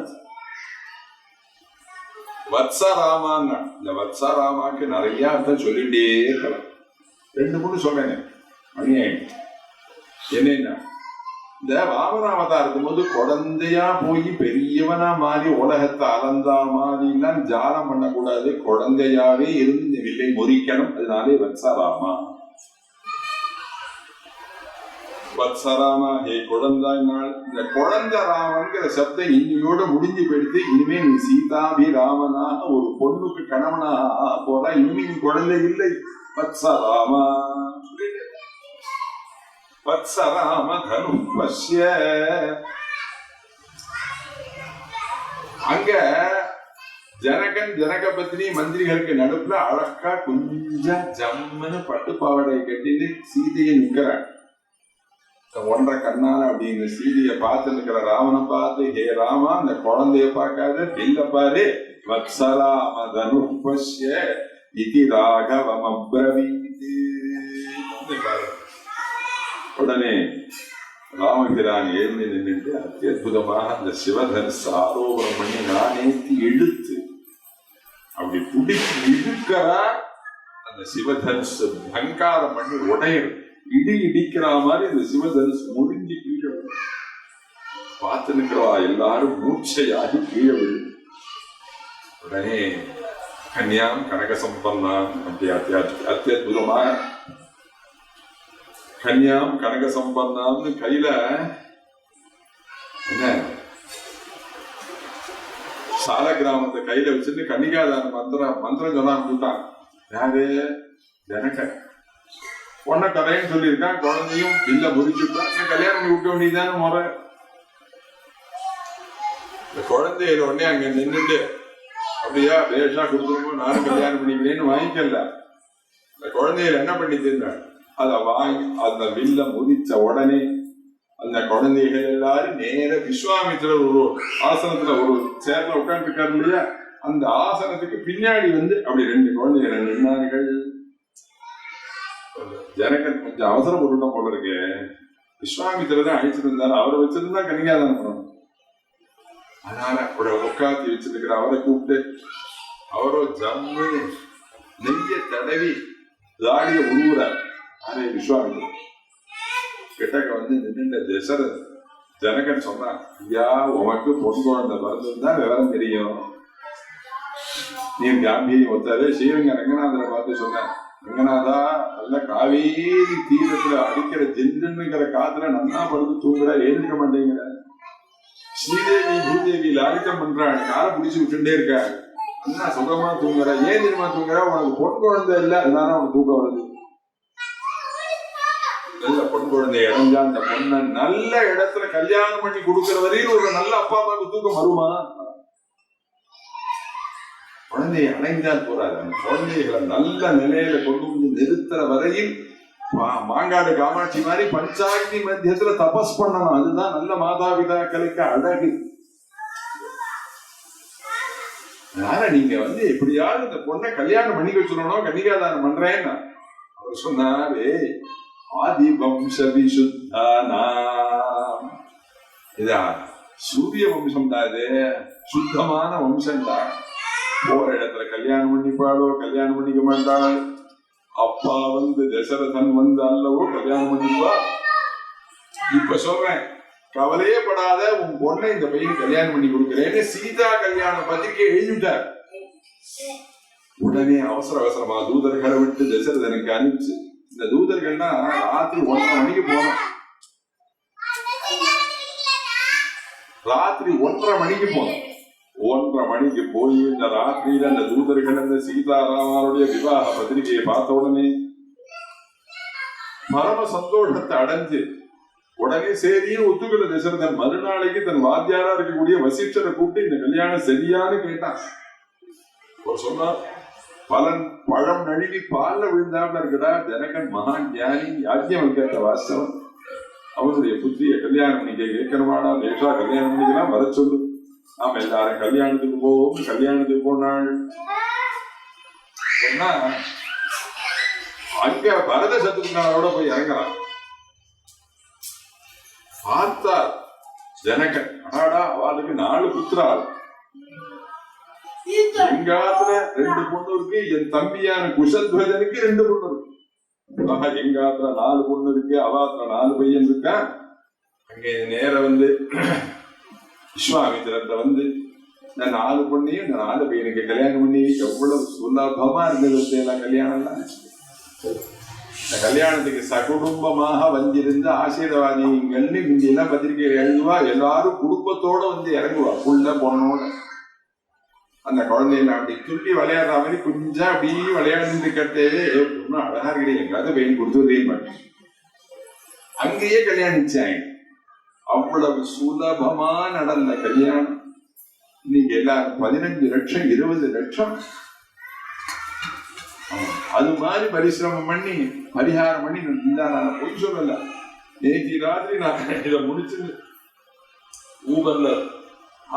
வத்சராமான்னா, இந்த வத்சராமாக்கு நிறைய அர்த்தம் சொல்லிட்டே இருக்கலாம். 2-3 சொல்றேன். மணியாயிட்டு என்னன்னா, இந்த வாமனாவதாரத்தும் போது குழந்தையா போய் பெரியவனா மாறி உலகத்தை அலந்தா மாதிரி எல்லாம் ஜாலம் பண்ணக்கூடாது. குழந்தையாவே இருந்து வில்லை முறிக்கணும். அதனாலே வத்சராமா. வத்சராமா, ஹே குழந்தாய் நாள். இந்த குழந்தை ராமன்கிற சப்தம் இன்னையோட முடிஞ்சு போயிடுத்து. இனிமே நீ சீதாபிராமனாக ஒரு பொண்ணுக்கு கணவனாக போறா. இனிமே நீ குழந்தை இல்லை. வத்சராமா வத்சராம தனு பஷ்ய. அங்க ஜனகன் ஜனக பத்னி மந்திரிகளுக்கு நடுப்புல அழகா கொஞ்சம் ஜம்முன்னு பட்டு பாவடை கட்டிட்டு சீதையை நிக்கிறான். 1.5 கண்ணால அப்படின்னு சீதையை பார்த்து நிக்கிற ராவனை பார்த்து, ஹே ராமா, இந்த குழந்தைய பார்க்காத இல்ல பாரு. வத்சராம தனு பஷ்ய இதி ராகவம் அப்ரவீத். உடனே ராமபிரான் எழுந்து நின்றுட்டு அத்தியுதமாக அந்த சிவதனுசு ஆரோபணம் பண்ணி நானேத்தி இழுத்து அப்படி துடிச்சு இழுக்கிறா. அந்த சிவதனுசு அங்காரம் பண்ணி உடையிறது. இடி இடிக்கிற மாதிரி இந்த சிவதனுசு முடிஞ்சு கீழே பார்த்து நிற்கிறவா எல்லாரும் மூச்சையாகி கீழே விழு. உடனே கன்யாம் கனக சம்பன்னாம் அப்படி அத்தியுதமாக கன்யாம் கனக சம்பன்னாம்னு கையில என்ன சால கிராமத்தை கையில வச்சுட்டு கன்னிகாதான மந்திரம் சொன்னான். யாரு? ஜனகன். பொண்ணை கதைன்னு சொல்லியிருக்கான். குழந்தையும் இல்ல முறிச்சுட்டான். கல்யாணம் பண்ணி விட்ட வேண்டியதான முறை. இந்த குழந்தையில உடனே அங்க நின்றுட்டு அப்படியா பேஷா கொடுத்துருக்கோம், நானும் கல்யாணம் பண்ணிக்கிறேன்னு வாங்கிக்கல. இந்த குழந்தையில என்ன பண்ணி தந்தாள்? அதை வாங்கி அந்த வில்ல முதிச்ச உடனே அந்த குழந்தைகள் எல்லாரும் நேர விஸ்வாமித்திரர் ஒரு ஆசனத்துல ஒரு சேர்ல உட்கார்ந்து இருக்காரு இல்லையா, அந்த ஆசனத்துக்கு பின்னாடி வந்து அப்படி 2 குழந்தைகள் நின்னார்கள். ஜனகன் கொஞ்சம் அவசரம் போட்டுட்டோம் போல இருக்கு. விஸ்வாமித்திரர் தான் அழிச்சிட்டு இருந்தாரு. அவரை வச்சிருந்தா கன்னிகாதானம் பண்ணணும். அதனால உட்காத்தி வச்சிருக்கிற அவரை கூப்பிட்டு அவரோ ஜம்மு நெய்ய தடவி தாடிய உருவுற அதே விஸ்வாமித்திரர் கிட்டக்க வந்து நின்று தசரத் ஜனகன் சொன்னான், ஐயா உனக்கு பொன் குழந்தை பிறந்திருந்தா விவரம் தெரியும். நீ காம்பீரியம் ஒத்தாவே ஸ்ரீரங்க ரங்கநாதரை பார்த்து சொன்னேன், ரங்கநாதா நல்ல காவேரி தீரத்துல அடிக்கிற ஜென்னுங்கிற காத்துல நன்னா படுத்து தூங்குற, எழுந்திருக்க மாட்டேங்கிற. ஸ்ரீதேவி பூதேவி லாலித்தம் பண்றாள், காலை பிடிச்சு விட்டுட்டே இருக்க, அண்ணா சுகமா தூங்குற. ஏன் தெரியுமா தூங்குற? உனக்கு பொன் குழந்தை இல்லை, அதனால அவனுக்கு தூக்கம் வருது. நல்ல பொன் குழந்தை இறஞ்சா அந்த பொண்ணை நல்ல இடத்துல கல்யாணம் பண்ணி கொடுக்கிற வரையும் ஒரு நல்ல அப்பா அம்மாவுக்கு தூக்கம் வருமா? குழந்தையை அடைஞ்சால் போறாரு. அந்த குழந்தைகளை நல்ல நிலையில கொண்டு வந்து நிறுத்துற வரையில் மாங்காடு காமாட்சி மாதிரி பஞ்சாக்னி மத்தியத்துல தபஸ் பண்ணணும். அதுதான் நல்ல மாதாபிதாக்களுக்கு அழகு. அதனால நீங்க வந்து எப்படியாவது இந்த பொண்ணை கல்யாணம் பண்ணி வச்சுடணும், கன்னிகாதானம் பண்றேன்னு அவர் சொன்னாரு. ஆதி வம்ச விசுத்தானாம், இதா சூரிய வம்சம் தான், இது சுத்தமான வம்சம் தான். போற இடத்துல கல்யாணம் பண்ணிப்பாளோ கல்யாணம் பண்ணிக்க மாட்டாள். அப்பா வந்து தசரதன் வந்து அல்லவோ கல்யாணம் பண்ணிப்பா. இப்ப சொல்றேன், கவலையே படாத, உன் பொண்ணை இந்த பையன் கல்யாணம் பண்ணி கொடுக்கிறேன்னு சீதா கல்யாண பத்திரிகை எழுதிட்டார். உடனே அவசர அவசரமா தூதர்களை விட்டு தசரதனுக்கு அனுப்பிச்சு, இந்த தூதர்கள்னா ராத்திரி 1:30 மணிக்கு போனோம். ராத்திரி 1:30 மணிக்கு போனோம். 1:30 மணிக்கு போய் இந்த ராத்திரியில அந்த தூதர்கள் அந்த சீதாராமனுடைய விவாக பத்திரிகையை பார்த்த உடனே பரம சந்தோஷத்தை அடைஞ்சு உடனே சரியும் ஒத்துக்கல தசரதன். மறுநாளைக்கு தன் வாத்தியாரா இருக்கக்கூடிய வசிஷ்டரை கூப்பிட்டு இந்த கல்யாணம் சரியான்னு கேட்டான். அவர் சொன்னார், பலன் பழம் நழுவி பால்ல விழுந்தாப்ல இருக்குடா. ஜனகன் மகான் ஞானி, யாஜ்ஞவல்கிய வாஸ்தவன். அவனுடைய புத்திய கல்யாணம் பண்ணிக்க கேட்கணுமாடா, லேசா கல்யாணம் பண்ணிக்கலாம், வர சொல்லு, நாம எல்லாரும் கல்யாணத்துக்கு போவோம். கல்யாணத்துக்கு போனாள். அங்க பரத சத்ருகனோட போய் இறங்குறான். பார்த்தார் ஜனகன், அடாடா அவளுக்கு 4 புத்திராள். எங்காத்துல 2 பொண்ணு இருக்கு, என் தம்பியான குஷத்வஜனுக்கு 2 பொண்ணு இருக்கு. எங்காத்துல 4 பொண்ணு இருக்கு, அவாத்துல 4 பையன் இருக்கா. அங்க நேரம் வந்து விஸ்வாமித்திரத்தை வந்து இந்த 4 பொண்ணையும் இந்த 4 பையனுக்கு கல்யாணம் பண்ணி எவ்வளவு சுலபமா இருந்தது எல்லாம் கல்யாணம்லாம். இந்த கல்யாணத்துக்கு சகுடும்பமாக வந்திருந்த ஆசீர்வாதிகள்னு முந்தியெல்லாம் பத்திரிகை எழுதுவா. எல்லாரும் குடும்பத்தோட வந்து இறங்குவா, புள்ள பொண்ணோட. அந்த குழந்தையில அப்படி துள்ளி விளையாடுற மாதிரி கொஞ்சம் அப்படி விளையாண்டு கட்டவே ஒன்னும் அழகா கிடையாது. எங்காவது பெயின் கொடுத்ததே மாட்டேன். அங்கேயே கல்யாணிச்சாங்க. அவ்வளவு சுலபமா நடந்த கல்யாணம். இன்னைக்கு எல்லாரும் 15 லட்சம் 20 லட்சம் அது மாதிரி பரிசிரமம் பண்ணி பரிகாரம் பண்ணி நான் பொய் சொல்லல. நேற்று ராத்திரி நான் இதை முடிச்சு ஊபர்ல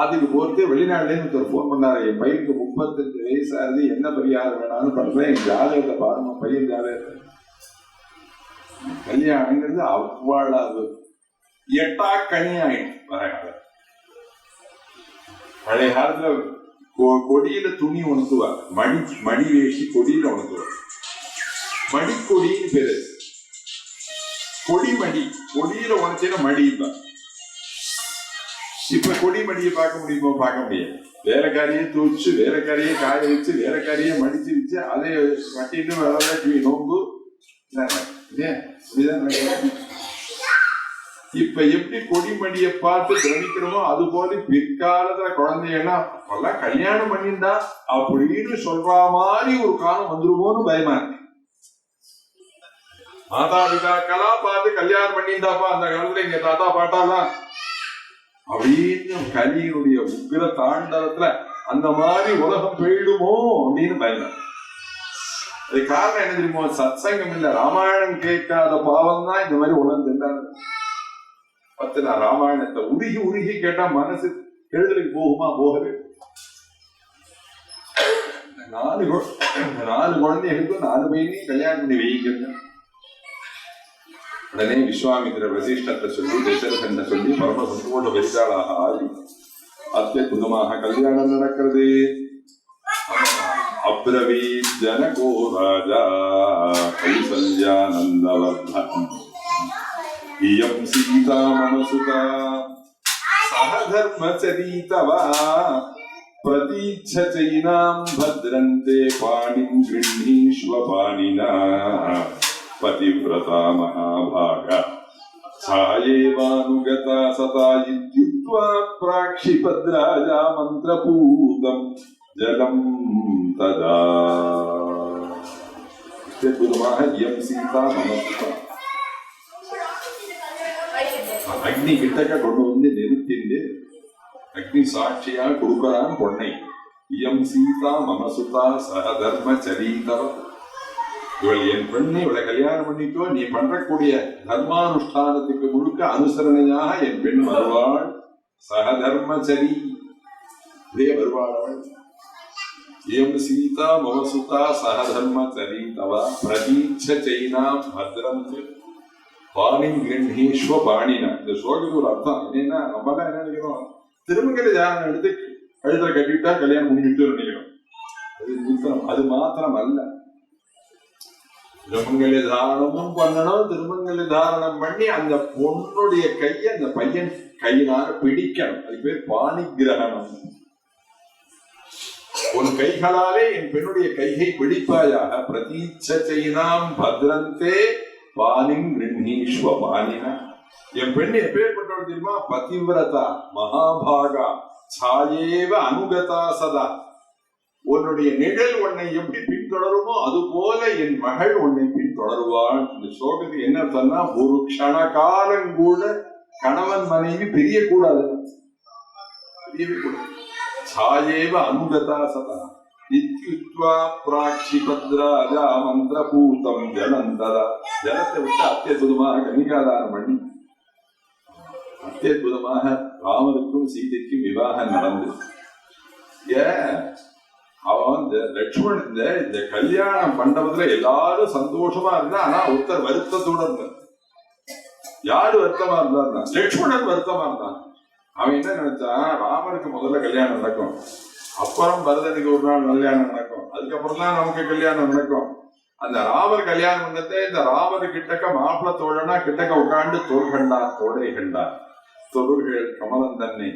அதுக்கு போட்டு வெளிநாட்டுல ஒருத்தர் போன் பண்ணாரு. என் பையனுக்கு 35 வயசு ஆகுது, என்ன பரிகாரம் வேணாலும் பண்றேன், என் ஜாதகத்தை பாருங்க, பையன் ஜாதகத்தை. கல்யாணங்கிறது அவ்வளவு எட்டா கனியாயிடும். வர காலம் பழைய காலத்துல கொடியில துணி உணர்த்துவா, மணி வேஷி கொடியில உணர்த்துவா. மடிக்கொடின்னு பேரு. கொடிமடி கொடியில உணர்த்தின மடி தான். இப்ப கொடிமடியை பார்க்க முடியுமோ? பார்க்க முடியாது. வேலைக்காரியே தூச்சு, வேலைக்காரியே காய வச்சு, வேலைக்காரியே மடிச்சு வச்சு அதை மட்டிட்டு நோம்பு. இப்ப எப்படி கொடிமடியை பார்த்து பிரமிக்கிறோமோ அது போல பிற்காலத்துல குழந்தைகள்லாம் எல்லாம் கல்யாணம் பண்ணிண்டா அப்படின்னு சொல்ற மாதிரி ஒரு காலம் வந்துருமோன்னு பயமா இருக்கு. மாதா பிதாக்கெல்லாம் பார்த்து கல்யாணம் பண்ணிண்டாப்பா அந்த காலத்துல எங்க தாத்தா பாட்டாலாம் அப்படின்னு கலியினுடைய உக்கிர தாண்டவத்துல அந்த மாதிரி உலகம் போயிடுமோ அப்படின்னு பயமா. அது காரணம் என்ன தெரியுமோ? சத்சங்கம் இல்ல, ராமாயணம் கேட்காத பாவம் தான் இந்த மாதிரி உலகம் திண்டாடு. நான் ராமாயணத்தை உருகி உருகி கேட்டா மனசு எழுதலுக்கு போகுமா? போகவே. 4 குழந்தைகளுக்கும் 4 பையனையும் கல்யாணம் பண்ணி வைக்கிறது. உடனே விஸ்வாமித்திர வசிஷ்டத்தை சொல்லி தசரதனை சொல்லி பரம சந்தோஷ பரிசாளாக ஆகி அத்தியுதமாக கல்யாணம் நடக்கிறது. அப்ரவீத் ஜனகோ ராஜா கௌசல்யானந்தவர்தனம் இயம் சீதா மம சுதா சஹதர்மசரீதவா பிரதீட்சைனாம் பத்ரந்தே பாணிம் கிருண்ணீஷ்வ பாணினா பதிவ்ரதா மகாபாகா சாயேவானுகதா சதா இத்யுக்த்வா பிராக்ஷிபத்ராஜா மந்திரபூதம் ஜலம் ததா. அத்புதமாக இயம் சீதா மம சுதா. அக்னி கிட்டக்க கொண்டு வந்து நிறுத்திண்டு அக்னி சாட்சியா கொடுக்கறான் பொண்ணை. இயம் சீதா மம சுதா சஹதர்ம சரிதவ. இவள் என் பெண்ணை, இவளை கல்யாணம் பண்ணிக்கோ, நீ பண்றக்கூடிய தர்மானுஷ்டானத்துக்கு முழுக்க அனுசரணையாக என் பெண் வருவாள். சஹதர்மச்சரி வருவாள் அவள். இயம் சீதா மம சுதா சஹதர்மச்சரி தவ பிரதீட்சைனாம் பத்ரம் பாணிம் கிருண்ணீஷ்வ பாணினா. இந்த ஸ்லோகத்துக்கு ஒரு அர்த்தம் என்னன்னா, நம்ம எல்லாம் என்ன நினைக்கிறோம், திருமங்கல தாரணம் எடுத்து கழுத்துல கட்டிவிட்டா கல்யாணம் முடிஞ்சுட்டு நினைக்கிறோம். அது மாத்திரம் அல்ல. திருமங்கல தாரணமும் பண்ணணும். திருமங்கல தாரணம் பண்ணி அந்த பொண்ணுடைய கையை அந்த பையன் கையினால பிடிக்கணும். அது பேர் பாணி கிரகணம். உன் கைகளாலே என் பெண்ணுடைய கையை பிடிப்பாயாக. பிரதீட்சைனாம் பத்ரந்தே பாணிம் கிருண்ணீஷ்வ பாணினா. என் பெண் எப்பேற்பட்டவள் தெரியுமா? பதிவிரதா மகாபாகா சாயேவ அனுகதா சதா. உன்னுடைய நிழல் உன்னை எப்படி பின்தொடருமோ அது போல என் மகள் உன்னை பின் தொடருவாள். இந்த ஸ்லோகத்துக்கு என்ன அர்த்தம்னா, ஒரு க்ஷண காலம் கூட கணவன் மனைவி பிரியக்கூடாது, பிரியவே கூடாது. சாயேவ அனுகதா சதா இத்யுக்த்வா பிராக்ஷிபத்ராஜா மந்திரபூதம் ஜலந்தரா. ஜலத்தை விட்டு அத்தியுதமாக கன்னிகாதானம் பண்ணி அத்தியுதமாக ராமருக்கும் சீதைக்கும் விவாகம் நடந்தது. அவன் இந்த லட்சுமணன் இந்த கல்யாண மண்டபத்துல எல்லாரும் சந்தோஷமா இருந்தா, ஆனா ஒருத்தர் வருத்தத்தோட இருந்தார். யாரு வருத்தமா இருந்தாருன்னா லட்சுமணன் வருத்தமா இருந்தான். அவன் என்ன நினைச்சான், ராமருக்கு முதல்ல கல்யாணம் நடக்கும், அப்புறம் பரதனுக்கு ஒரு நாள் கல்யாணம் நடக்கும், அதுக்கப்புறம் தான் நமக்கு கல்யாணம் நடக்கும். அந்த ராமர் கல்யாணம் பண்ணத்தை இந்த ராமர் கிட்டக்க மாப்பிள்ள தோழனா கிட்டக்க உட்காந்து தோல் கண்டார் தோடை கண்டார், தொழுகள் கமலம் தன்னை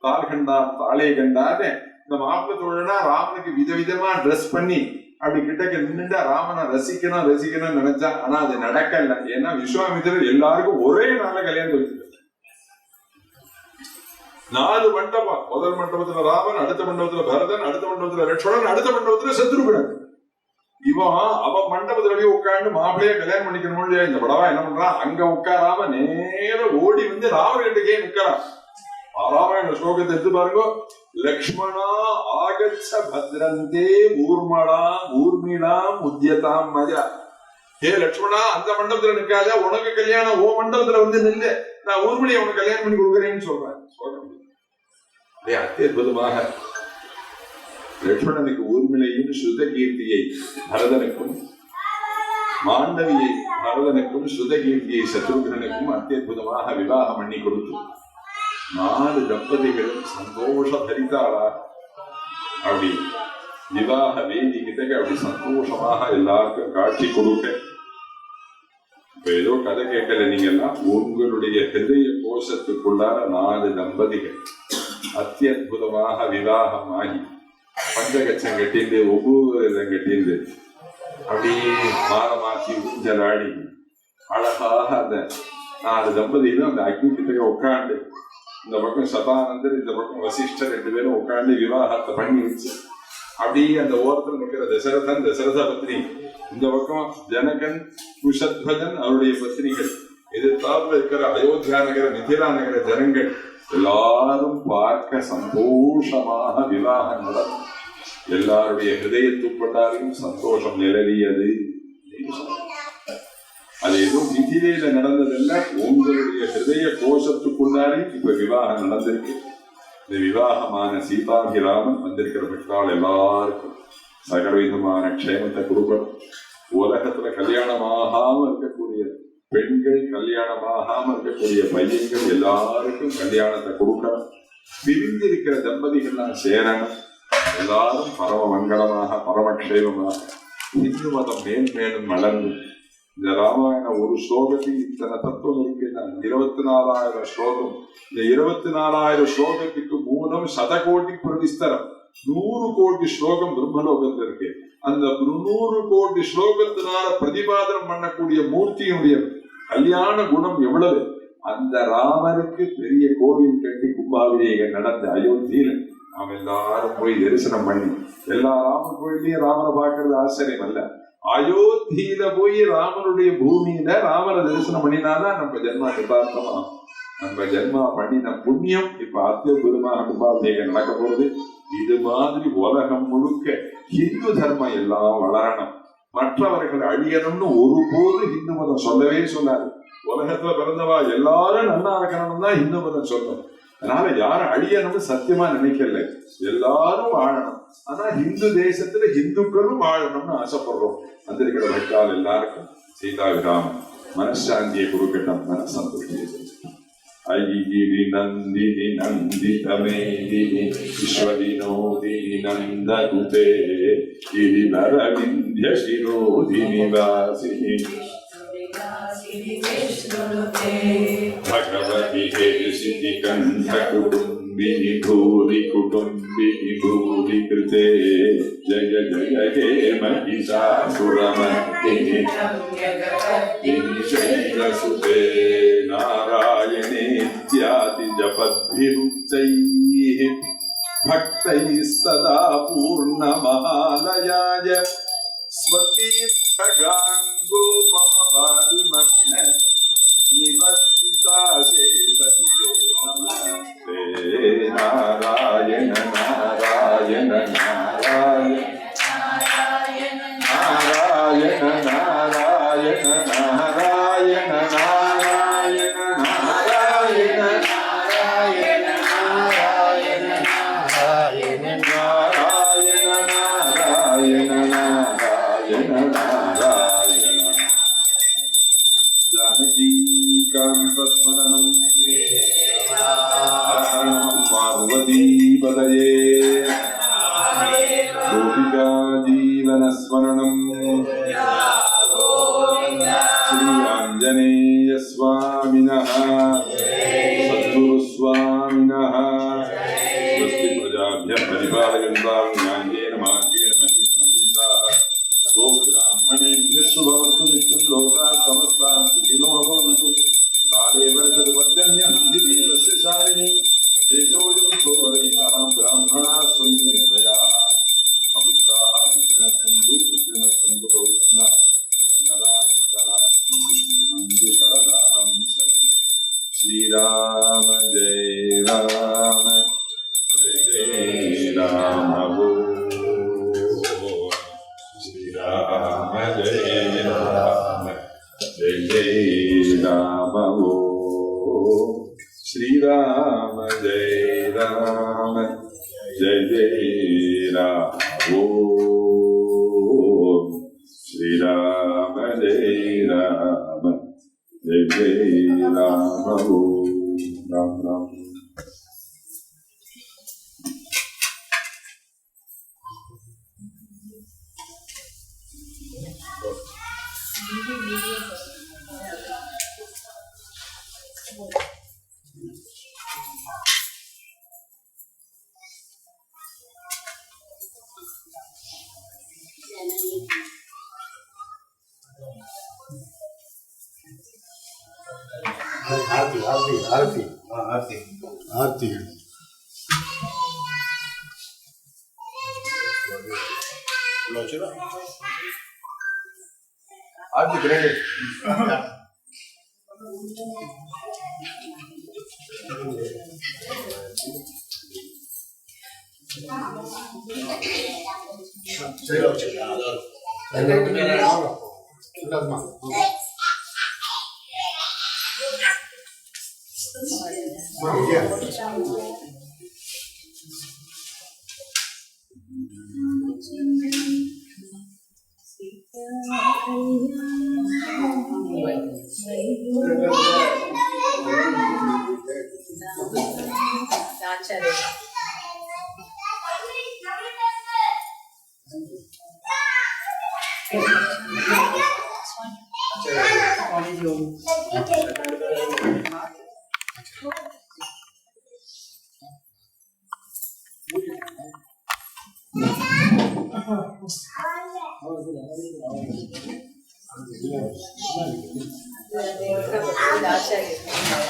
தாள் கண்டார் தாளே கண்டாரு. இந்த மாப்பிள்ள தோழனா ராமனுக்கு விதவிதமா ட்ரெஸ் பண்ணி அப்படி கிட்டக்க நின்றுட்டா ராமனை ரசிக்கணும் நினைச்சான். ஆனா அது நடக்கல. ஏன்னா விஸ்வாமித்திரர் எல்லாருக்கும் ஒரே நாள்ல கல்யாணம் வச்சு 4 மண்டபம். முதல் மண்டபத்துல ராமன், அடுத்த மண்டபத்துல பரதன், அடுத்த மண்டபத்துல லட்சுமணன், அடுத்த மண்டபத்துல சத்ருகன். இவன் அவன் மண்டபத்துல உட்காந்து மாப்பிள்ளைய கல்யாணம் பண்ணிக்கணும். இந்த படவா என்ன பண்றான், அங்க உட்காராம நேர ஓடி வந்து ராமகிட்டக்கே நிக்கிறான். ராமாயண ஸ்லோகத்தை எடுத்து பாருங்க. லக்ஷ்மணா ஆகச்ச பத்ரந்தே ஊர்மிளாம் உத்யதாம் மஜா. ஹே லட்சுமணா, அந்த மண்டபத்துல நிக்காத, உனக்கு கல்யாணம் ஓ மண்டபத்துல வந்து நில்லு, நான் ஊர்மிளையை உனக்கு கல்யாணம் பண்ணி கொடுக்குறேன்னு சொல்றேன். அத்தியுதமாக லட்சுமணனுக்கு ஊர்மிளையின் ஸ்ருத கீர்த்தியை பரதனுக்கும், மாண்டவியை பரதனுக்கும், ஸ்ருத கீர்த்தியை சத்ருகனுக்கும் அத்தியுதமாக விவாகம் பண்ணி கொடுத்து 4 தம்பதிகளும் சந்தோஷ பரிதாளா அப்படி விவாக வேதி கிட்டக்க அப்படி சந்தோஷமாக எல்லாருக்கும் காட்சி கொடுக்க. இப்ப ஏதோ கதை கேட்கல, நீங்க எல்லாம் உங்களுடைய ஹிருதய கோஷத்துக்குள்ளார 4 தம்பதிகள் அத்தியுதமாக விவாகம் ஆகி பஞ்சகச்சம் கட்டிந்து ஒவ்வொரு கட்டிந்து அப்படியே மாறமாக்கி ஊஞ்சலாடி அழகாக அந்த 4 தம்பதிகளும் அந்த அக்னி கிட்டக்க உட்காந்து, இந்த பக்கம் சதானந்தர், இந்த பக்கம் வசிஷ்டர் 2 பேரும் உட்காந்து விவாகத்தை பண்ணி வச்சு அப்படியே அந்த ஓரத்தில் நிற்கிற தசரதன், தசரத பத்னி, இந்த பக்கம் ஜனகன், குஷத்வஜன் அவருடைய பத்னிகள், எதிர்த்தாப்புல இருக்கிற அயோத்தியா நகர மிதிலா நகர ஜனங்கள் எல்லாரும் பார்க்க சந்தோஷமாக விவாகம் நடக்கும். எல்லாருடைய ஹிருதயத்துப்பட்டாரையும் சந்தோஷம் நிலவியது. அது எதுவும் மிதிலையில நடந்ததல்ல, உங்களுடைய ஹிருதய கோஷத்துக்குள்ளாரே இப்ப விவாகம் நடந்திருக்கு. இந்த விவாகமான சீதாபிராமன் வந்திருக்கிற பெற்றால் எல்லாருக்கும் சகலவிதமான க்ஷேமத்தை கொடுக்கணும். உலகத்துல கல்யாணமாகாம இருக்கக்கூடிய பெண்கள், கல்யாணமாகாம இருக்கக்கூடிய பையன்கள் எல்லாருக்கும் கல்யாணத்தை கொடுக்கணும். பிரிந்திருக்கிற தம்பதிகள்லாம் சேரணும். எல்லாரும் பரம மங்களமாக பரமக்ஷேமமாக இந்து மதம் மேலும் வளர்ந்து. இந்த ராமாயண ஒரு ஸ்லோகத்தில் இத்தனை தத்துவம் இருக்கு. 24,000 ஸ்லோகம். இந்த 24,000 ஸ்லோகத்துக்கு மூலம் 100 கோடி பிரவிஸ்தரம், 100 கோடி ஸ்லோகம் பிரம்மலோகத்தில் இருக்கு. அந்த 100 கோடி ஸ்லோகத்தினால பிரதிபாதனம் பண்ணக்கூடிய மூர்த்தியினுடைய கல்யாண குணம் எவ்வளவு. அந்த ராமருக்கு பெரிய கோவில் கட்டி கும்பாபிஷேகம் நடந்த அயோத்தியில நாம் எல்லாரும் போய் தரிசனம் பண்ணி, எல்லா ராமர் கோயிலையும் ராமரை பார்க்கறது ஆச்சரியம் அல்ல. அயோத்தியில போய் ராமனுடைய பூமியில ராமரை தரிசனம் பண்ணினாதான் நம்ம ஜென்மா யதார்த்தமா, நம்ம ஜென்மா பண்ணின புண்ணியம் இப்ப அத்தியுதமாக கும்பாபிஷேகம் நடக்க போறது. இது மாதிரி உலகம் முழுக்க ஹிந்து தர்மம் எல்லாம் வளரணும், மற்றவர்கள் அழியணும்னு ஒருபோது இந்து மதம் சொல்லவே சொல்லாது. உலகத்துல பிறந்தவா எல்லாரும் நல்லா இருக்கணும் தான் இந்து மதம் சொல்லும். அதனால யாரும் அழியணும்னு சத்தியமா நினைக்கல, எல்லாரும் வாழணும். ஆனா இந்து தேசத்துல இந்துக்களும் வாழணும்னு ஆசைப்படுறோம். வந்திருக்கிற பக்தால் எல்லாருக்கும் சீதாபிராமன் மனசாந்தியை கொடுக்கட்டும், மனசந்தோஷியை. ஐகிரி நந்தினி நந்திதமேதினி விஸ்வவினோதினி நந்தகுதே கிரிவரவிந்திய சிரோதினி வாசினி भगवति हेसिति कंठ कुटुंबिनि भूरि कुटुंबिनि भूरि कृते जय जय हे महिषासुरमर्दिनि शैलसुते नारायणेत्यादि जपद्भिरुच्चैः भक्तैः सदा पूर्णमहालयाय स्वतीर्थगाङ्गो नारायण जानकीकान्तस्मरणं हर हर नमः पार्वतीपतये गोपिका जीवनस्मरणं श्री आञ्जनेयस्वामिनः सद्गुरुस्वामिनः स्वस्ति प्रजाभ्यः परिपालयन्तां न्याय्येन मार्गेण महीं महिंसाः ब्राह्मणेभ्यः शुभमस्तु नित्यं लोकाः समस्ताः सुखिनो भवन्तु काले वर्षद्वर्धन्यं दिवीतस्य शालिनी देशोऽयं शोभरहितः ब्राह्मणाः सन्तु निर्भयाः अमुत्राः पुत्रिणः सन्तु पौत्रिणः सदा सदा सन्तु शरदां सन्तु श्रीराम जय राम जय राम श्रीराम जय राम जय राम श्रीराम जय राम जय राम श्रीराम जय राम जय राम राम राम आरती आरती आरती आरती आरती आरती करेंगे आचार्य